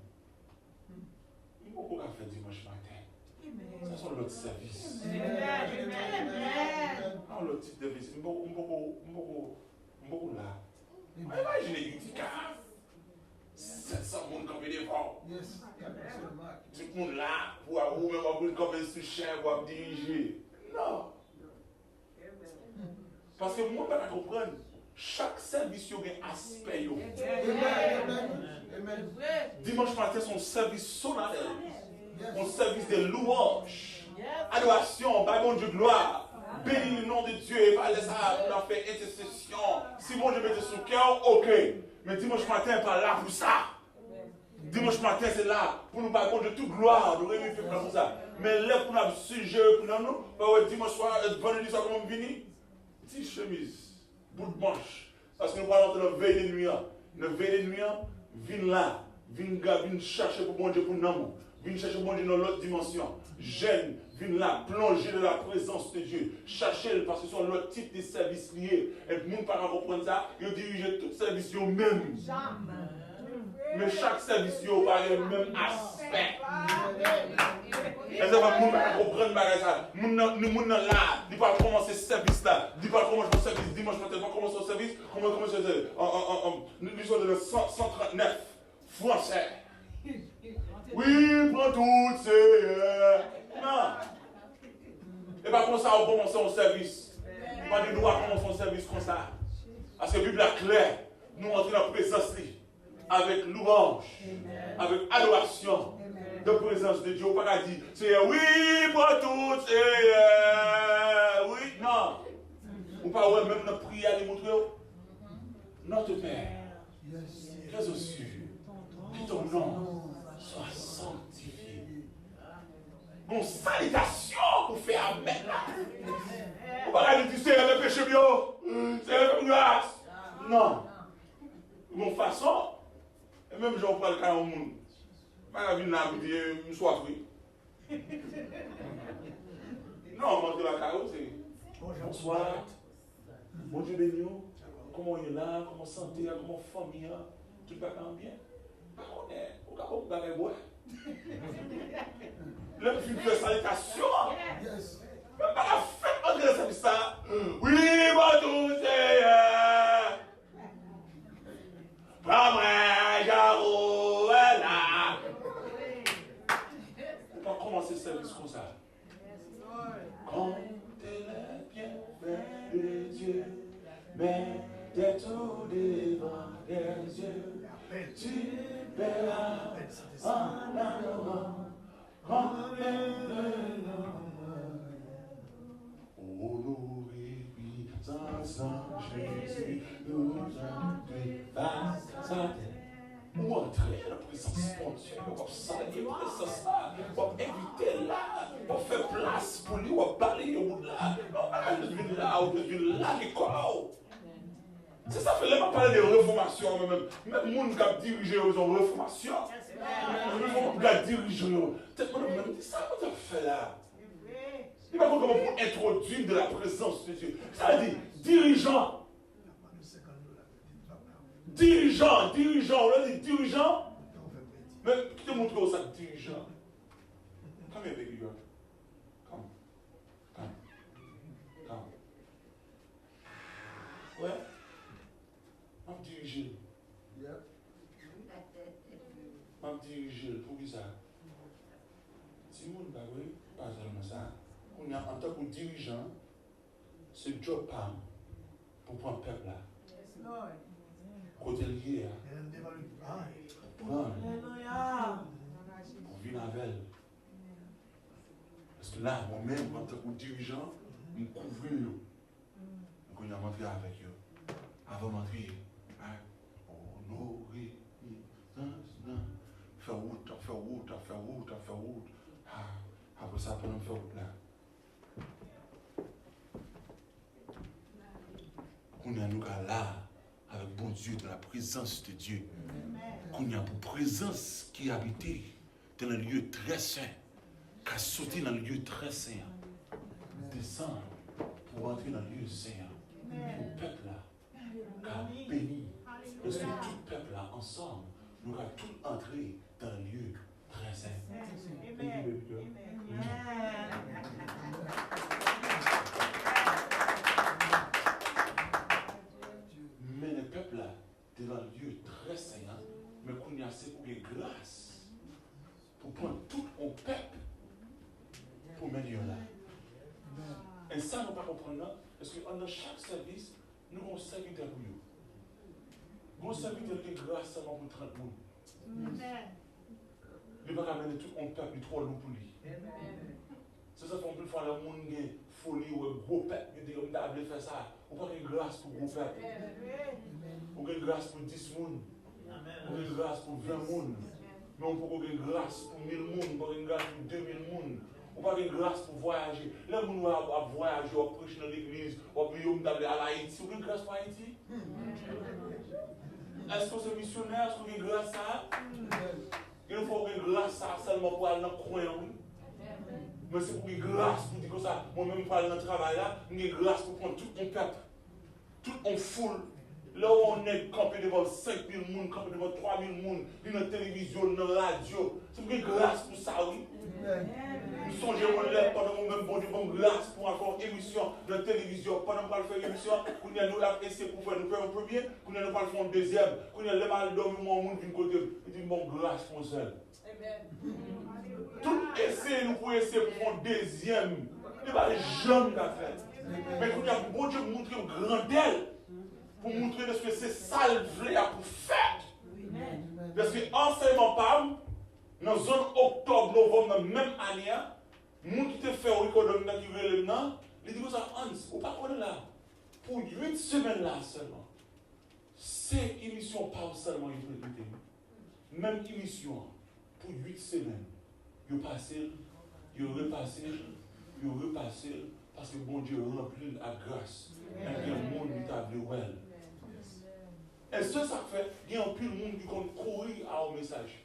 Pourquoi on a fait dimanche matin? Ça sont l'autre service. Ah, l'autre type de service. Beaucoup là. Imaginez, il dit, 700 personnes qui viennent devant. Tout le monde là, pour avoir même un sous cher, pour diriger. Non. Parce que moi, je ne peux pas comprendre. Chaque service a un aspect. Dimanche matin, son service solennel. Son service de louange. Adoration, par bon Dieu, gloire. Bénis le nom de Dieu et par ça, on a fait intercession. Si mon Dieu mettait son cœur, ok. Mais dimanche matin, pas là pour ça. Dimanche matin, c'est là pour nous parler de toute gloire. Nous réunir pour ça. Mais là, pour nous sujet, pour nous, dimanche soir, vendredi soir, comment on vient? Petite chemise, bout de manche. Parce que nous parlons de la veille de nuit. La veille de nuit, viens là, viens chercher pour mon Dieu, pour nous. Viens chercher mon Dieu dans l'autre dimension. Jeune, viens là, plonger dans la présence de Dieu. Chercher parce que ce sont l'autre type de services liés. Et le monde ne peut pas comprendre ça. Ils dirigent tout service eux-mêmes. Mais chaque service a le même aspect. Et ça va nous comprendre ça. Nous là, il va commencer ce service là. Il va commencer le service dimanche matin. Il va commencer le service. Comment commencer nous sommes dans le 139 français. Oui, prends tout, c'est. Non. Et pas comme ça, on commence un service. Pas de droit commencer un service comme ça. Parce que la Bible est claire. Nous entrons dans la présence avec louange, avec adoration, de présence de Dieu. On ne peut pas dire, c'est oui, prends tout, c'est oui. Non. On ne peut pas même notre prière de montrer. Notre Père, qui es aux cieux, que ton nom soit sanctifié. Bon, salutation pour faire amen. On ne peut pas dire, c'est le péché bio, c'est la grâce. Non. De toute façon, et même j'en parle quand même au monde. Je ne vais pas dire, je suis soifri. Non, moi, je la carreau, c'est bonsoir. Bon Dieu béni. Comment il est là, comment santé, comment famille, tout va bien. On est, on va pas boire. Le film de salutation. Même pas la fête, on dirait ça. Oui, bon Dieu, c'est. Prends-moi, j'avoue, là. On va commencer le service comme ça. Comptez les bienfaits de Dieu, mettez tout devant les yeux. Tu verras en avant, remets-le nom. Honoré, puissant Jésus, nous entrons face à terre. Nous entrer dans la présence spontanée, on va saluer la présence là, on va éviter là, on va faire place pour lui, on va balayer au bout de là, on va devenir là, on va devenir là, l'école. C'est ça, il ne faut pas parler de réformation, même les gens qui ont dirigé ils ont réformation. Les gens qui ont dirigé, même dit ça, comment tu fais là? Il va comment pour introduire de la présence de Dieu. Ça veut dire, dirigeant. Dirigeant, on a dit dirigeant. Mais qui te montre ça, dirigeant? Come here, baby girl. Come. Ouais. On dirige. On dirige. Pour qui ça? Si vous ne savez pas seulement ça, on a en tant que dirigeant, c'est job pour prendre le peuple là. Côté lié, pour prendre, pour vivre avec elle. Parce que là, moi-même, en tant que dirigeant, je me couvre. Donc, on a montré avec eux. Avant de montrer, honorer, faire route. Après ça, après, on fait route là. On est nous là, avec bon Dieu, dans la présence de Dieu. Qu'on y a une présence qui habite dans un lieu très saint, qui a sauté dans le lieu très saint, descendre pour entrer dans le lieu saint. Le peuple là, qui a béni. Parce que tout le peuple là, ensemble, nous allons tous entrer dans le lieu très saint. Mais le peuple là, est dans le lieu très saint, mais qu'on y a assez pour les grâces, pour prendre tout mon peuple, pour mener là. Et ça, nous ne pas comprendre, parce que dans chaque service, nous avons un serviteur pour nous. Nous avons un serviteur qui est grâce seulement pour 30 personnes. Il ne va pas amener tout mon peuple, il trop lourd pour lui. C'est ça qu'on peut faire le monde folie ou un gros peuple, il dit on a faire ça. On n'a pas de grâce pour gros peuple. On a une grâce pour 10 personnes. On a une grâce pour 20 personnes. Mais on peut avoir une grâce pour 1000 personnes, on peut avoir une grâce pour 2000 personnes. On peut avoir une grâce pour voyager. Là, on va voyager, on va prêcher dans l'église, on va prier à Haïti. On a une grâce pour Haïti? Est-ce que c'est missionnaire? Est-ce qu'on a une grâce à ça? Il faut une grâce à seulement pour aller dans le coin. Mais c'est pour une grâce pour dire que ça. Moi-même, pour aller dans le travail là, une grâce pour prendre tout mon peuple, tout mon foule. Là où on est campé devant 5000 personnes, campé devant 3000 personnes, dans la télévision, dans la radio. C'est pour une grâce pour ça, oui. Nous songeons pendant même bon Dieu, bonne grâce pour encore émission dans la télévision. Pendant qu'on fait émission, qu'on a nous la essayé pour faire nous faire un premier, qu'on a nous pas faire un deuxième, qu'on a le mal dormi, mon monde d'une côté. Il dit bonne grâce pour seul. Tout essai, nous pouvons essayer pour faire un deuxième. Il n'y a pas jamais qu'à faire. Mais qu'on a bon Dieu montrer une grandeur. Pour montrer ce que c'est ça le vrai pour faire. Parce que enseignement PAM, dans la zone octobre, novembre, dans la même année, les gens qui te fait au recording qui relève là, ils disent ça, Hans, ou pas qu'on est là, pour 8 semaines là seulement. C'est émission pas seulement ils répéter. Même émission, pour 8 semaines, ils passent, ils repassent, parce que bon Dieu remplit la grâce. Et le monde qui t'a vu well. Et ça fait, il y a un peu de monde qui compte courir à un message.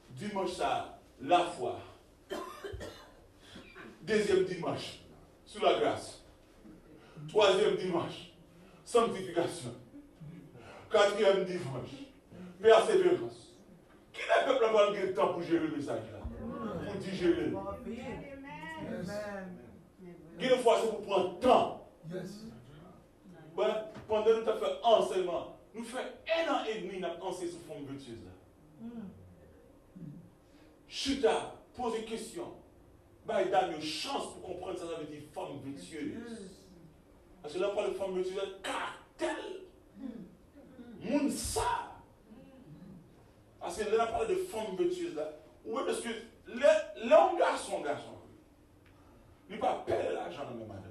Dimanche, ça, la foi. Deuxième dimanche, sous la grâce. Troisième dimanche, sanctification. Quatrième dimanche, persévérance. Qui n'a pas pris le temps pour gérer le message là? Pour digérer. Quelle fois c'est pour prendre temps? Ouais, pendant que nous avons fait enseignement, nous faisons 1 an et demi nous avons enseigné sur forme vertueuse là. Chuta, pose des questions. Bah, il a une chance pour comprendre ça, ça veut dire femme vertueuse. Parce que là, on parle de femme vertueuse, caractère. Moun ça. Parce que là, on parle de femme vertueuse là. Oui, parce que l'homme garçon, il ne va pas payer l'argent dans mes madame.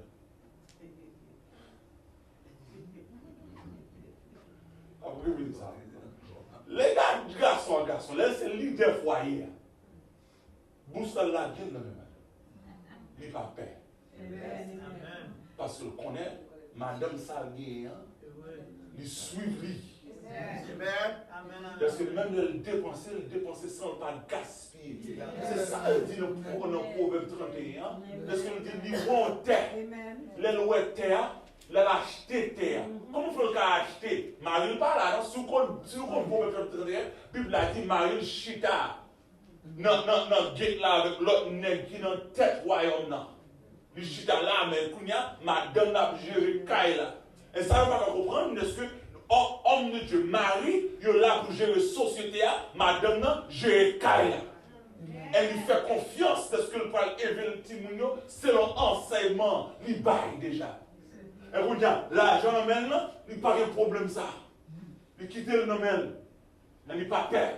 Les garçons, là, c'est le leader foyer. Bousse la gueule dans mes madame. Il ne va pas payer. Parce que connaît, madame Salgué, il suit lui. Parce que même le dépenser sans pas gaspiller. C'est ça, elle dit dans le Proverbe 31. Parce que nous dit, ils vont terre. Les lois terre, Il a acheté terre. Comment faut le cas acheter? Marie pas là, non? Si vous comprenez, la Bible a dit Marie chita. Non, gate là avec l'autre nègre qui dans tête royaume là. Il chita là, mais Kounia, madame l'a géré Kaï là. Et ça, on va comprendre, parce que homme de Dieu, Marie, il est là pour gérer la société, madame là, gérer Kaï là. Elle lui fait confiance parce que le parle élever le petit mounio, c'est l'enseignement, il baille déjà. Et vous dites, l'argent amène là, il n'y a pas de problème ça. Il quitte le nommel, il n'y a pas peur.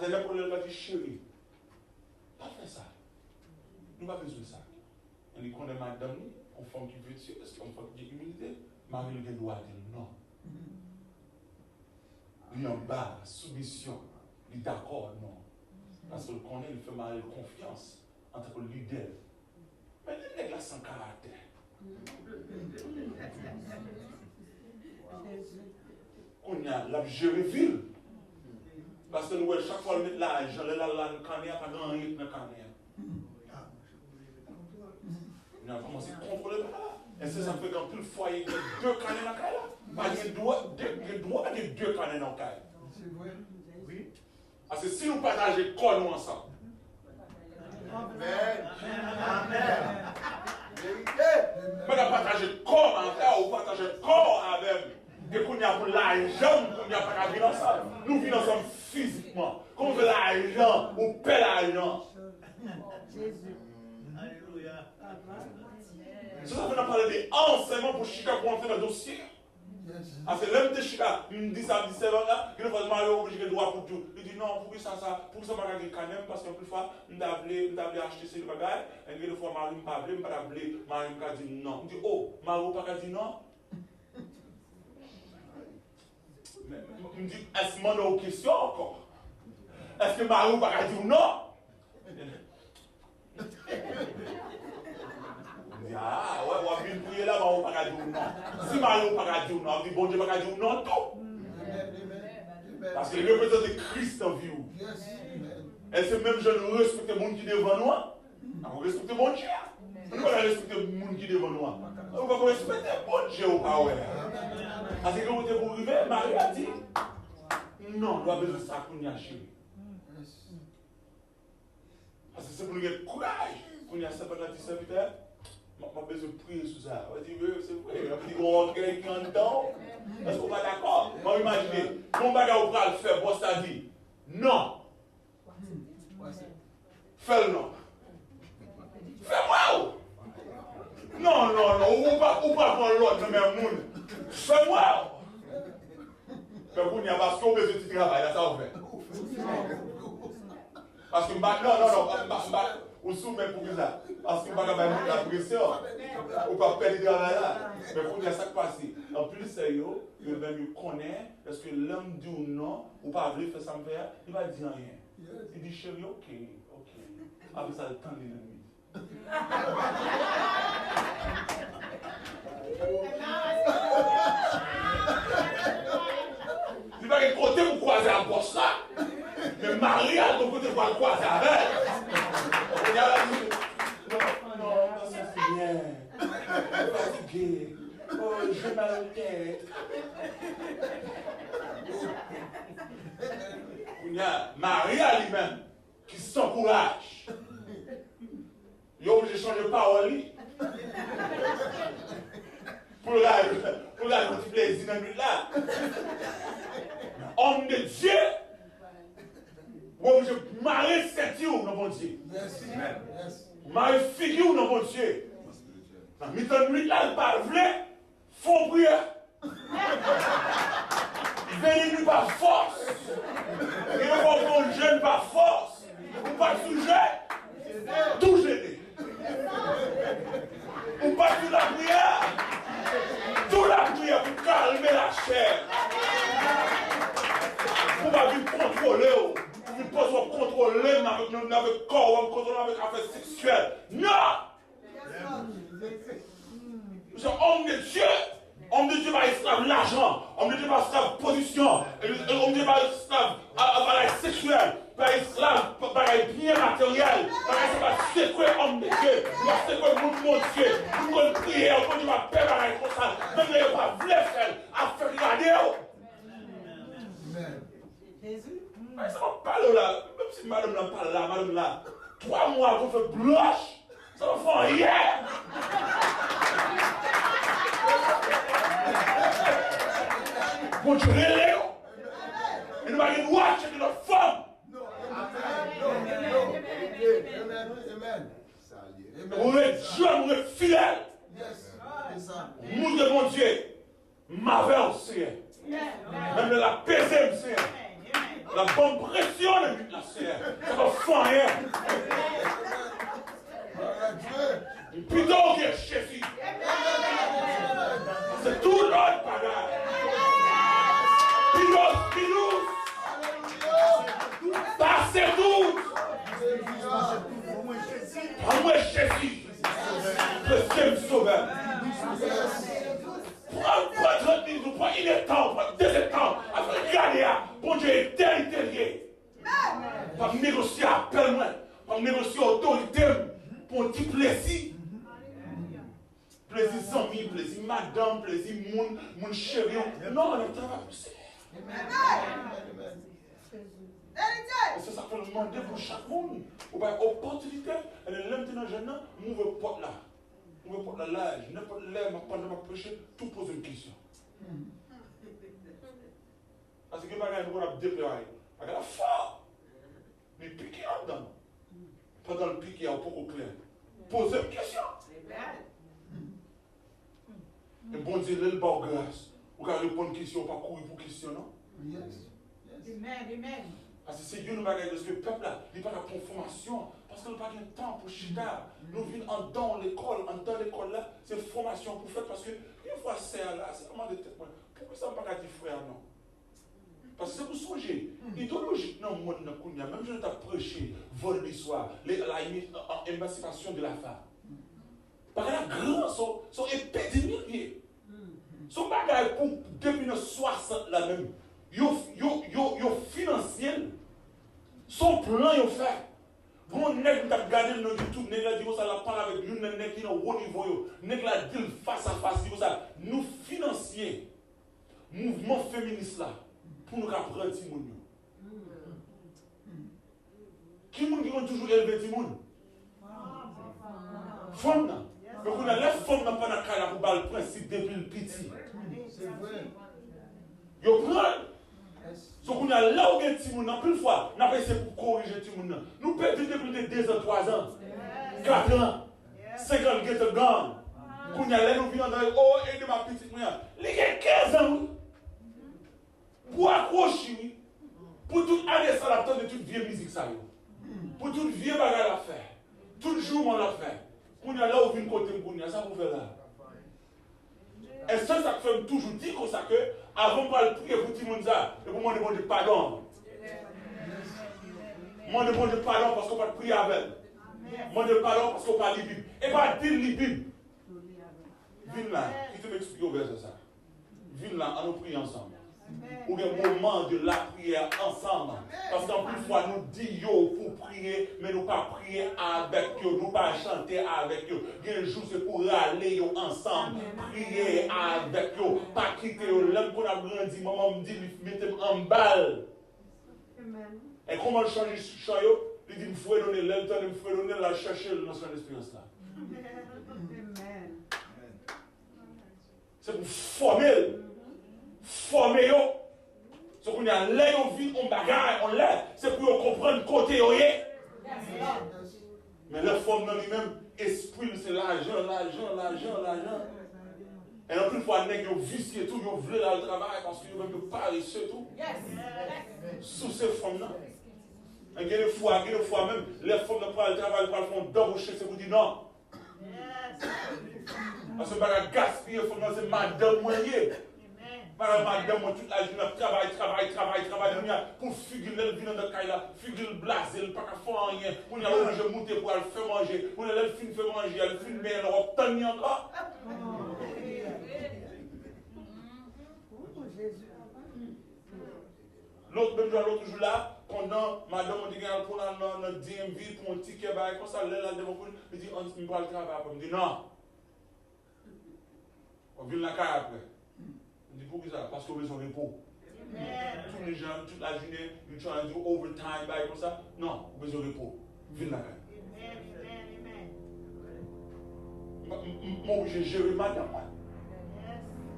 C'est là pour le dire, chérie, pas faire ça. Nous n'avons pas besoin de ça. Elle connaît madame, on femme qui veut tuer, parce qu'on femme qui a humilité. Marie le doit dire non. Il en bas, soumission, il est d'accord, non. Parce qu'on connaît, il fait Marie confiance en tant que leader. Mais les nègres là sans caractère. On y a la géré ville. Parce que nous, chaque fois, nous mettons l'argent, nous avons pas grand rien dans le canard. Nous avons commencé à contrôler ça. Et ça fait qu'en plus, le foyer, il y a deux canets dans le canard. Il y a droit de deux canets dans le canard. C'est vrai. Oui. Parce que si nous partageons corps nous ensemble. Amen. Amen. Mais nous partageons corps ensemble, ou partageons corps avec. Et qu'on y a pour l'argent, qu'on n'y a pas qu'à vivre ensemble. Nous vivons ensemble physiquement. Qu'on veut l'argent, ou paie l'argent. Jésus. Alléluia. Ça veut parler d'enseignement pour Chica pour entrer dans le dossier. Parce que l'homme de Chica, il me dit ça, il me dit ça, là, il va Mario obligé de droit pour tout. Il dit non, pour que ça m'a gagné quand même, parce que plus fois, il m'a acheté ces bagages, et une fois, Mario m'a appelé, Mario m'a dit non. Il dit oh, Mario m'a dit non. Il me dit, est-ce que je m'en ai une question encore? Est-ce que Mario va dire non? Il me dit, ah, ouais, on va venir prier là, Mario va dire non. Si Mario va dire non, on dit, bon Dieu va dire non, tout. Parce que le représentant de Christ en vie. Et c'est même je ne respecte le monde qui est devant nous. On respecte mon Dieu. On va respecter le monde qui est devant nous. On va respecter mon Dieu au power. Parce que quand vous êtes pour arriver, Marie a dit non, on doit besoin de ça pour nous acheter. Parce que c'est pour nous avoir courage. Pour nous acheter pendant 17 heures, on a besoin de prier sur ça. On va dire, c'est vrai, on va dire qu'on rentre quelqu'un en dedans. Est-ce qu'on va d'accord? Moi, imaginez, mon bagage au bras le faire, boss a dit non. Fais le non. Fais-moi! Non, ou pas prendre l'autre dans le même monde. Fais-moi! Mais vous n'y a pas besoin de travail, là, ça va faire. Parce que, non, ou soumet pour ça. Parce que, vous n'avez la pression. Ou pas perdre le travail là. Mais vous n'y a ça qui passe. En plus, c'est eux, ils veulent connaître, parce que l'homme dit non, ou pas voulu faire ça me faire, il va dire rien. Il dit, chérie, ok. Après ça, le temps de l'ennemi. Il va être côté pour croiser la bosse là. Mais Marie a ton côté pour croiser avec. Non, ça c'est bien. Fatigué. Oh, j'ai mal au tête. Il y a Marie à lui-même qui s'encourage. Il est obligé de changer de parole. Pour la petit plaisir dans le là. Homme de Dieu, vous êtes obligé de marier cette dans mon Dieu. Marier figure dans mon Dieu. Dans le nuit là, il parle vrai, font prière. Venez lui par force. Et on va prendre jeune par force. Ou pas sujet, tout gêner. Ou pas toute la prière. Toute la prière pour calmer la chair. Pour pas vivre contrôler. Pour ne pas contrôler avec notre corps, contrôler avec affaires sexuelles. Non! Nous sommes hommes de Dieu. Homme de Dieu va esclave l'argent. Homme de Dieu va esclave position. Homme de Dieu va esclave appareil sexuel. Pas esclave, pareil bien matériel. Pareil, ça va sécouer homme de Dieu. Il va sécouer mon Dieu. Nous allons prier, on va faire pareil comme ça. là, même si madame n'a pas là, madame là, 3 mois qu'on fait blanche, ça va faire rien. Bon, tu relèves. Et nous allons voir chez notre femme. On est Dieu, on est fidèle. Nous de mon Dieu, ma veille aussi. Même de la paisible, c'est la bonne pression de la Seigneur. Ça va faire rien. Plutôt que Jésus. C'est tout l'autre bagage. Pilous. Passez tout. En moi, Jésus. Le Dieu sauveur. Prends 30 minutes, prends 1 temps, prends 2 temps. Après, regardez, bon Dieu, éternité. Pas négocier appel, moi. Pas négocier autorité pour un petit plaisir. Plaisir sans vie, plaisir madame, plaisir mon chéri. Non, on est travail pour ça. C'est ça qu'on demande pour chaque monde. Ou bien, opportunité, elle est maintenant jeune, m'ouvre porte là. M'ouvre porte là, l'âge, n'importe l'air, pendant ma prêche, tout pose une question. Parce que bagage nous a déployé. Bagage la fort. Mais piqué en dedans. Pendant le piqué, il y a un peu au clair. Posez une question. Et bon Dieu, le bas grâce. Vous allez répondre une question, pas courir pour question, non? Amen. Parce que c'est Dieu nous bagaille de ce peuple là, il n'y a pas de formation. Parce que nous n'avons pas de temps pour chita. Nous vivons en dans l'école là, c'est formation pour faire. Parce que une fois c'est là, c'est comment de tête. Pourquoi ça ne pas dire frère, non? Parce que c'est pour songer. Idéologique, non, moi, même je ne t'ai prêché vendredi soir, l'émancipation de la femme. Parce que la grande sont épidémiques. Son bagage pour depuis 60 là même. Yo financier. Son plan yo fait. Bon nèg t'a regardé dans YouTube, nèg la dit ça la parle avec une nèg qui est au haut niveau yo. Nèg la dit face à face dit ça. Nous financier mouvement féministe là pour nous apprendre ti moun yo. Qui moun qui ont toujours élevé ti moun? Femme là. Mais on a les femmes n'a pas na kala pour bal principe depuis le petit. C'est vrai. Yo prend. So qu'on a là où gen ti moun nan plus fois, n'a pas essayé pour corriger ti moun nan. Nous perdons depuis 2 ans, 3 ans, 4 ans, 5 ans get gone. Qu'on a là nous venons dans oh aide ma petite moyen. Les 15 ans. Pour accrocher pour tout aller ça la temps de toute vieille musique ça yo. Pour toute vieille bagarre à faire. Tout jour on l'a fait. Qu'on a là où vient côté qu'on a ça pour faire là. Et ça fait toujours dire comme ça que avant de prier pour tout le monde ça, et pour moi demander pardon. Moi demander pardon parce qu'on va prier avec. Moi demander pardon parce qu'on parle la Bible. Et pas dire la Bible. Viens là, qui te m'explique au verset ça. Viens là, on nous prie ensemble. Ou des moments de la prière ensemble. Parce qu'en plus fois nous disons pour prier, mais nous pas prier avec eux, nous pas chanter avec eux. Il y a un jour c'est pour aller ensemble, prier avec eux, pas quitter eux. L'homme qu'on a grandi, maman me dit, mettez-moi en balle. Et comment le changer ce chayo? Il dit, il me faut donner l'homme, il me faut donner la chercher dans son expérience là. C'est pour former yo. Ce qu'on a là, on vit, on bagarre, on l'a. C'est pour comprendre côté yo. Mais la forme dans lui-même, esprit, c'est l'argent. Et en plus, fois, les gens vicieux tout, ils veulent le travail parce qu'ils veulent même paresseux tout. Sous ces formes-là. Et il y a des fois même, les femmes ne prennent le travail, ils font d'embaucher, c'est pour dire non. Parce que par gaspiller, c'est madame moyen. Madame, toute la journée, travail, pour figurer le vin de caille là, figurer le blasé, le pas qu'à faire rien, pour aller manger, monter pour aller faire manger, pour aller le film faire manger, le film mais elle obtenir encore. L'autre jour là, pendant madame on dit pour dans DMV pour un ticket comme ça, là devant pour il dit on me parle travail, on me dit non. On vient la caille après. On dit pour qui ça? Parce qu'on a besoin de repos. Tous les gens, toute la journée, ils sont en train de faire overtime, comme ça. Non, besoin de repos. Viens là. Moi, j'ai géré madame.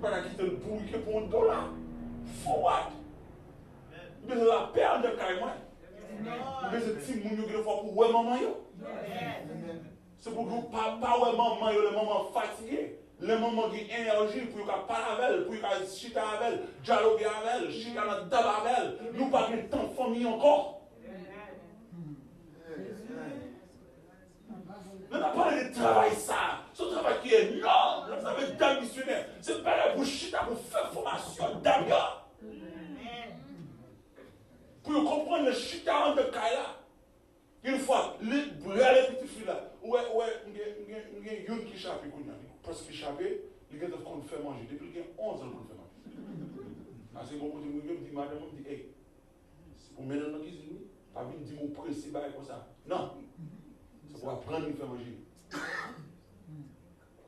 Pendant qu'il te le bouille pour $1. For what? Besoin de la perte de carrément. Besoin de petit moun qui fois pour ouais maman yo. C'est pour que pas ouais maman yo, le maman fatigué. Le maman qui a énergie pour qu'il parle avec elle, pour qu'il chita avec elle, dialoguer avec elle, chita dans le tabac avec elle. Nous pas de temps de famille encore. On n'a pas parlé de travail ça. Ce travail qui est non. Le travail d'un missionnaire. C'est pas là pour chita, pour faire formation d'amiens. Pour comprendre le chita de Kaila. Une fois, les petites filles là, ouais, il y a une qui échappe, parce qu'il échappe, il y a des qu'on fait manger. Depuis qu'il y a 11 ans qu'on fait manger. C'est bon, je me dis, madame, je me dis, hey, c'est pour mettre dans la cuisine, pas venir dire mon précis, comme ça. Non, c'est pour apprendre à faire manger.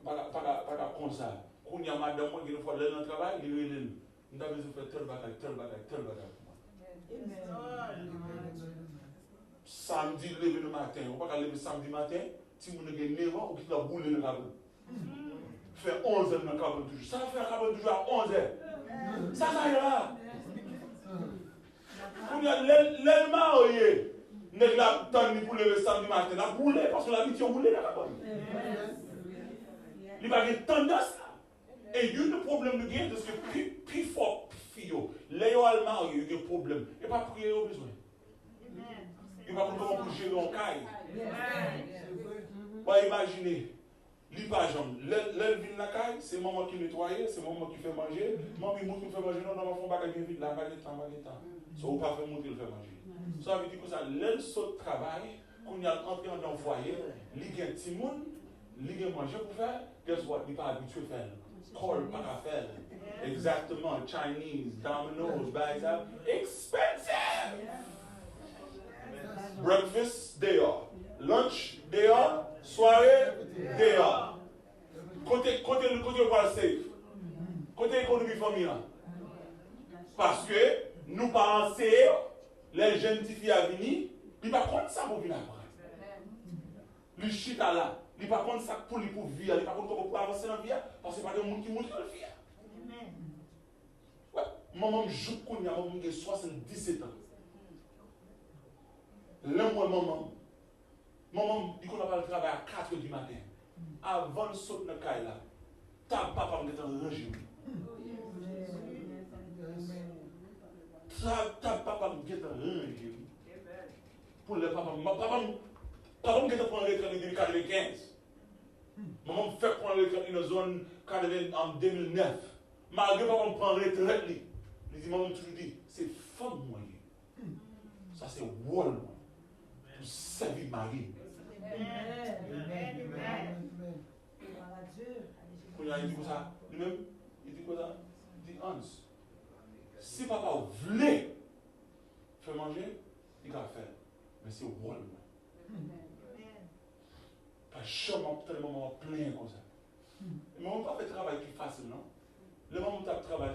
Pas comme ça. Quand il y a madame, qui une fois dans le travail, il est là. Nous avons besoin de faire tel bagage. Samedi, lever le matin, on ne peut pas lever samedi matin, si vous avez 9 ans, ou qui va bouler le cabane. Faire 11 heures dans le cabane toujours. Ça fait un cabane toujours à 11 heures. Ça y est là. Quand il y a l'élève, il y a temps pour lever samedi matin, il a boulé, parce que l'habitude a boulé dans le cabane. Il va y avoir tendance là. Et il y a un problème de gain, parce que plus fort, les Allemands, il y a des problèmes. Il n'y a pas prier au besoin. Il va comment pour gérer en caille. Imaginez, l'elle vient la caille, c'est maman qui nettoie, c'est maman qui fait manger. Maman qui fait manger, non, on va faire bien vite, là, pas de temps. Ça ne va pas faire monter le faire manger. Ça veut dire que ça, l'elle saute travail, qu'on y a entré dans le foyer, il y a un petit monde, il y a manger pour faire, guess what, il n'est pas habitué à faire. Call, pas à faire. Exactement, Chinese, Domino's, by that. Expensive! Breakfast, they are. Lunch, they are. Soirée, they are. Côté quoi safe? Côté économie familiale. Parce que nous parents, c'est les jeunes filles à venir, ils ne pas contre ça pour venir après. Le chita là, ils ne pas contre ça pour vivre, ils ne pas contre pour avancer dans la vie, parce que ce n'est pas des gens qui montrent le vie. Ouais, maman joue qu'on y a 77 ans. Là, moi, maman dit qu'on n'a pas le travail à 4 h du matin. Avant de sauter dans le caille là, ta papa me dit en rangé. Ta papa me dit en rangé. Pour le papa me dit prendre le retraite en 2095. Maman me fait prendre le retraite dans une zone en 2009. Malgré papa me prend retraite. Il dit, maman toujours dit, c'est femme moyen. Ça c'est wall. Pour servir Marie. Il dit quoi ça? Lui-même, il dit quoi ça? Il dit Hans, si papa voulait faire manger, il va faire. Mais c'est wall. Pas jamais tellement plein comme ça. Mais on ne peut pas faire travail qui est facile, non? Le moment où tu travailles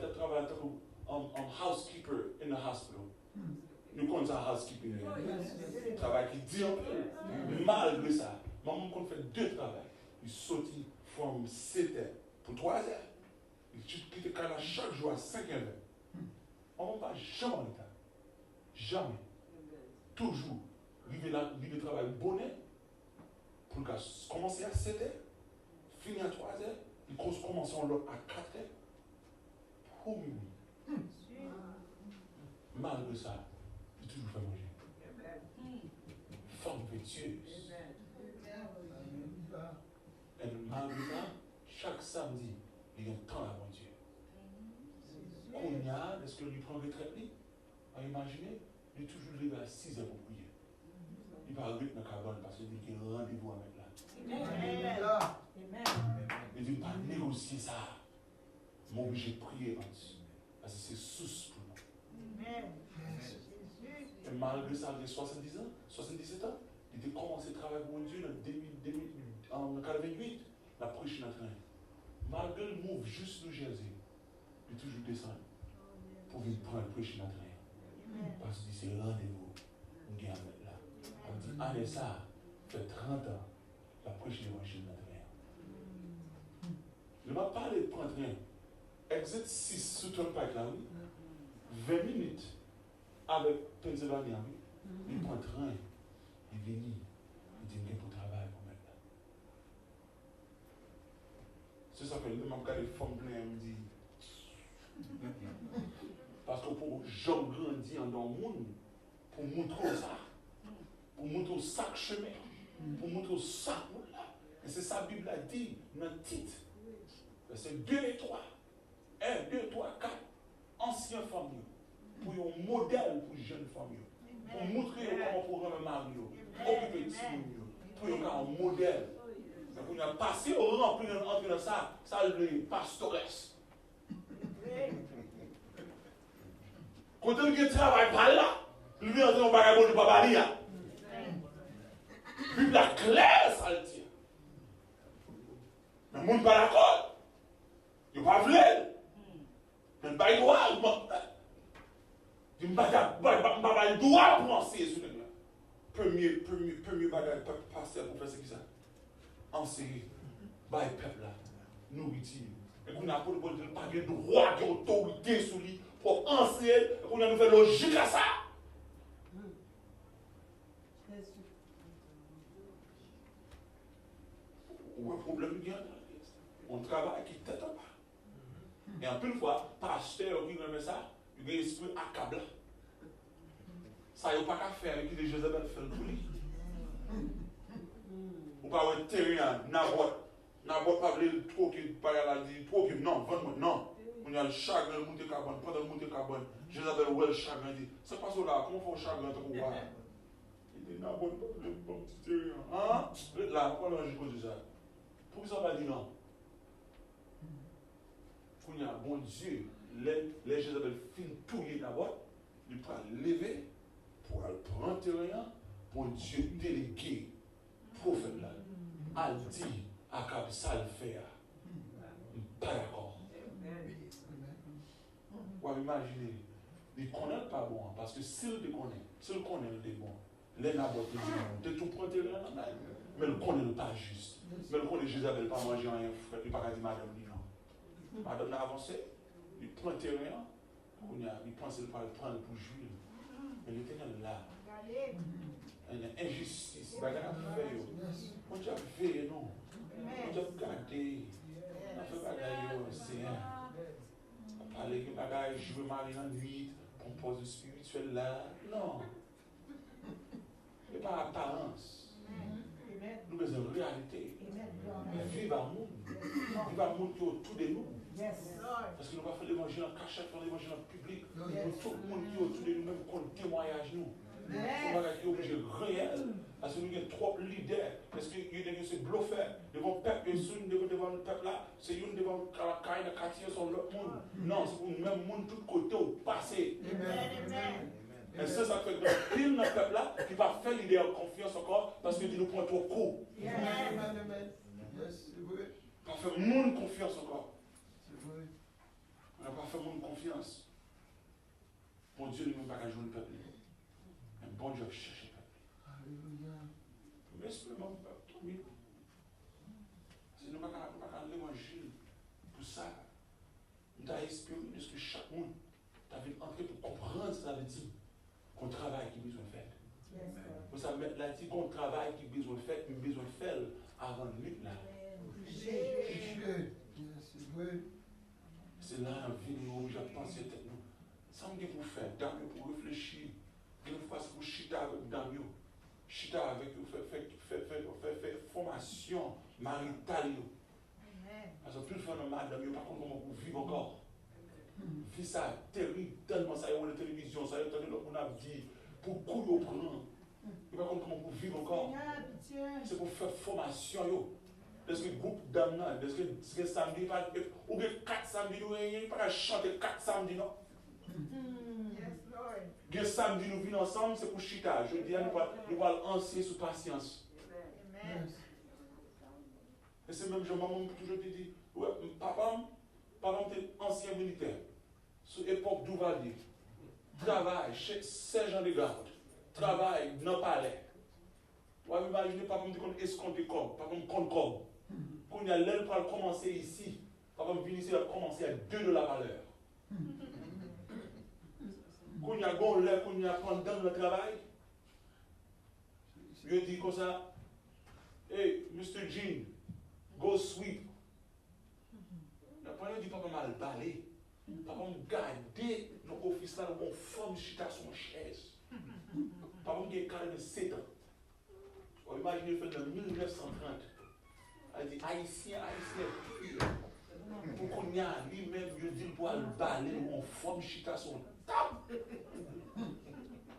en housekeeper in the hospital. Nous connaissons ça housekeeping. Travail qui dit un peu. Malgré ça, maman qu'on fait 2 travaux. Il saute from 7 heures pour 3 heures. Il quitte le canal chaque jour à 5 heures. On ne va pas jamais en état. Jamais. Toujours. Il travaille bonnet pour commencer à 7 heures, finir à 3 heures, il commence à 4 heures. Pour minuit. Malgré ça, il toujours fait manger. Femme vertueuse. Et malgré ça, chaque samedi, il y a un temps avant Dieu. Combien est-ce que lui prend retraite? Imaginez, il est toujours levé à 6 heures pour prier. Il va arriver dans la cabane parce qu'il dit qu'il y a un rendez-vous avec là. Il dit, pas négocier ça. Je suis obligé de prier parce que c'est source pour nous. Et malgré ça, il a 70 ans, 77 ans, il a commencé à travailler pour Dieu en 1988, la prêche dans le train. Malgré le move juste de Jésus, il est toujours descendu pour vient prendre prêcher notre rien. Parce que c'est rendez-vous. On vient mettre là. On dit, allez, ça, fait 30 ans, la prêcher l'évangile notre rien. Je ne vais pas parler de prendre rien. Exit 6 sur ton pack là, oui. 20 minutes avec Pennsylvania, oui. Il prend train, il vient, il dit, il pour travail pour mettre là. C'est ça que je m'a regardé les femmes pleines, elle me dit. Parce que pour gens grandir dans le monde, pour montrer ça, pour montrer ça chemin, pour montrer ça là. Et c'est ça la Bible a dit dans le titre. C'est 2 et 3. 1, 2, 3, 4. Anciens familles. Pour un modèle pour les jeunes familles. Pour montrer comment pour rendre un mari. Occuper de ce pour un modèle. Donc on a passé au rempli entre dans ça, ça le pastoresse. Quand on a travail par là, il vient dans un bagage de Babalia. Puis la claire, ça le tient. Mais le monde n'est pas d'accord. Il n'est pas voulu. Il n'est pas droit. Il n'est pas droit pour penser sur le premier bagage, pasteur, pour faire ce qui ça. Enseigner, par le peuple là, nourriture. Et qu'on a pas de droit, d'autorité sur lui pour enseigner, et qu'on a une nouvelle logique à ça. Ou un problème bien dans l'église. On travaille qui tête en bas. Et en plus de fois, pasteur qui remet ça, il a un esprit accablant. Ça, il n'y a pas qu'à faire avec les Jézabel fait le poulet. Ou pas un terrain, n'abord pas trop qui parle dit trop qui non, non. On a le chagrin, le monter carbone, pendant le monter carbone, Jézabel ouais le chagrin dit, c'est pas ça là, comment faut le chagrin pour voir? Il dit n'abord pas le bon petit terrain. Hein? Là, pourquoi je cause ça? Pourquoi ça va dire non? Quand il y a bon Dieu, les Jézabel finissent tout d'abord, il peut lever pour aller prendre terrain, pour Dieu déléguer. Prophète là, a dit à Cap ça le faire. Pas d'accord. Vous imaginez, il ne connaît pas bon, parce que s'il le connaît, il est bon. Les nabotes, il tout prendre terrain, mais le connaît pas juste. Mais le connaît Jézabel pas manger rien, il n'a pas dit madame dit non. Madame a avancé, il prend terrain, il pense qu'il va le prendre pour jouir. Mais l'Éternel là. Il y a une injustice, il y a un fait. On a fait, non. On a gardé. On a fait bagaille, c'est un. On a parlé de bagaille, je veux marier en nuit, compose spirituel là. Non. Ce n'est pas apparence. Nous avons une réalité. Vive à monde. Vive à monde qui est autour de nous. Parce que nous avons fait l'évangile en cachette, fait l'évangile en public. Tout le monde qui est autour de nous, même qu'on témoignage nous. C'est un bagage qui est obligé réel. Parce que nous avons trop leaders. Parce que c'est bluffeur. Devant le peuple, devant le peuple là, c'est une devant la caille, la quartier sur l'autre monde. Non, c'est pour le même monde, tout côté au passé. Et ça fait que pile dans le peuple là, qui va faire l'idée en confiance encore, parce que nous prend trop court. Pas faire monde confiance encore. On n'a pas fait monde confiance. Mon Dieu, nous ne pas jouer le peuple. Un bon Dieu chercher le peuple. Alléluia. Mais c'est le même peuple. Oui. Nous ne pas l'évangile pour ça. Nous avons espéré de ce que chaque monde a entré pour comprendre ce que ça veut dire. Qu'on travaille qui besoin de faire. Vous savez, là, dit qu'on travaille qui besoin de faire, mais besoin de faire avant de mettre là. C'est là, en vie, nous, je pense, nous. Ça me dit pour faire, pour réfléchir. Une fois, c'est pour chiter avec Damio. Chiter avec vous, faire formation maritale. Parce que plus de fois, madame, par contre, comment vous vivez encore. Vie ça terrible, tellement ça y est, on a la télévision, ça y est, on a dit, pour courir au prendre. Et par contre, comment vous vivez encore. C'est pour faire formation. Est-ce que le groupe d'âmes, est-ce que samedi, ou bien 4 samedis, il n'y a pas chanter 4 samedis, non? Bien samedi, nous venons ensemble, c'est pour chita. Je dis, nous allons enseigner sous patience. Et c'est même, maman toujours dit, ouais, papa, t'es ancien militaire. Sous époque d'Ouvalier, travail chez Saint-Jean-de-Garde, travail dans le palais. Vous imaginez, papa me dit qu'on escompte comme, papa me compte comme. Quand il y a l'aile pour commencer ici, papa me vient ici, il a commencé à 2 de la valeur. Quand il y a bon l'air, quand il y a pendant le travail, je dis comme ça, hey, Mr. Jean, go sweep. La première dit, papa m'a balé. Papa m'a gardé dans l'office là, mon femme chita son chaise. Papa m'a dit, carrément 7 ans. Vous imaginez, il fait en 1930. Elle dit, haïtien pur. Pour qu'on y a lui-même, il dit, pour le balai, mon femme chita son table.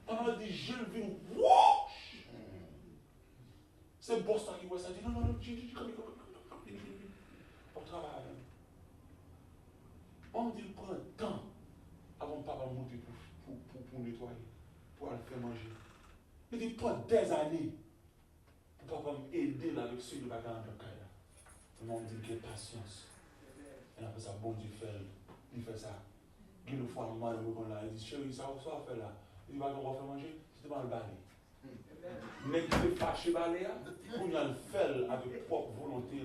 Papa m'a dit, je le vis, wow! C'est bon ça qui voit ça, dit, non, comme pour travailler. On dit, prend un temps avant que papa monte pour nettoyer, pour aller faire manger. Il dit, prend des années pour papa m'aider là avec ceux de la grande caille. On dit, qu'il y a patience. Et après ça, bon Dieu fait, il fait ça. Il nous fait un moment là, il dit, chérie, ça va faire là. Il dit, on va faire manger, c'était pas le balai. Mais qui est fâché balai, on a le fait avec propre volonté.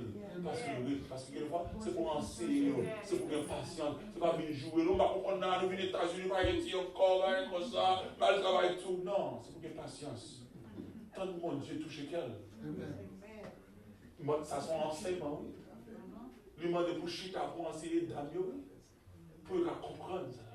Parce que c'est pour enseigner, c'est pour être patient, c'est pas venir jouer. On va comprendre, on vient aux États-Unis, on va être encore, comme ça, pas le travail tout. Non, c'est pour être patience. Tant de monde, Dieu touche qu'elle. Ça son enseignement, oui. Lui demande pour chita pour enseigner Damien, pour comprendre ça.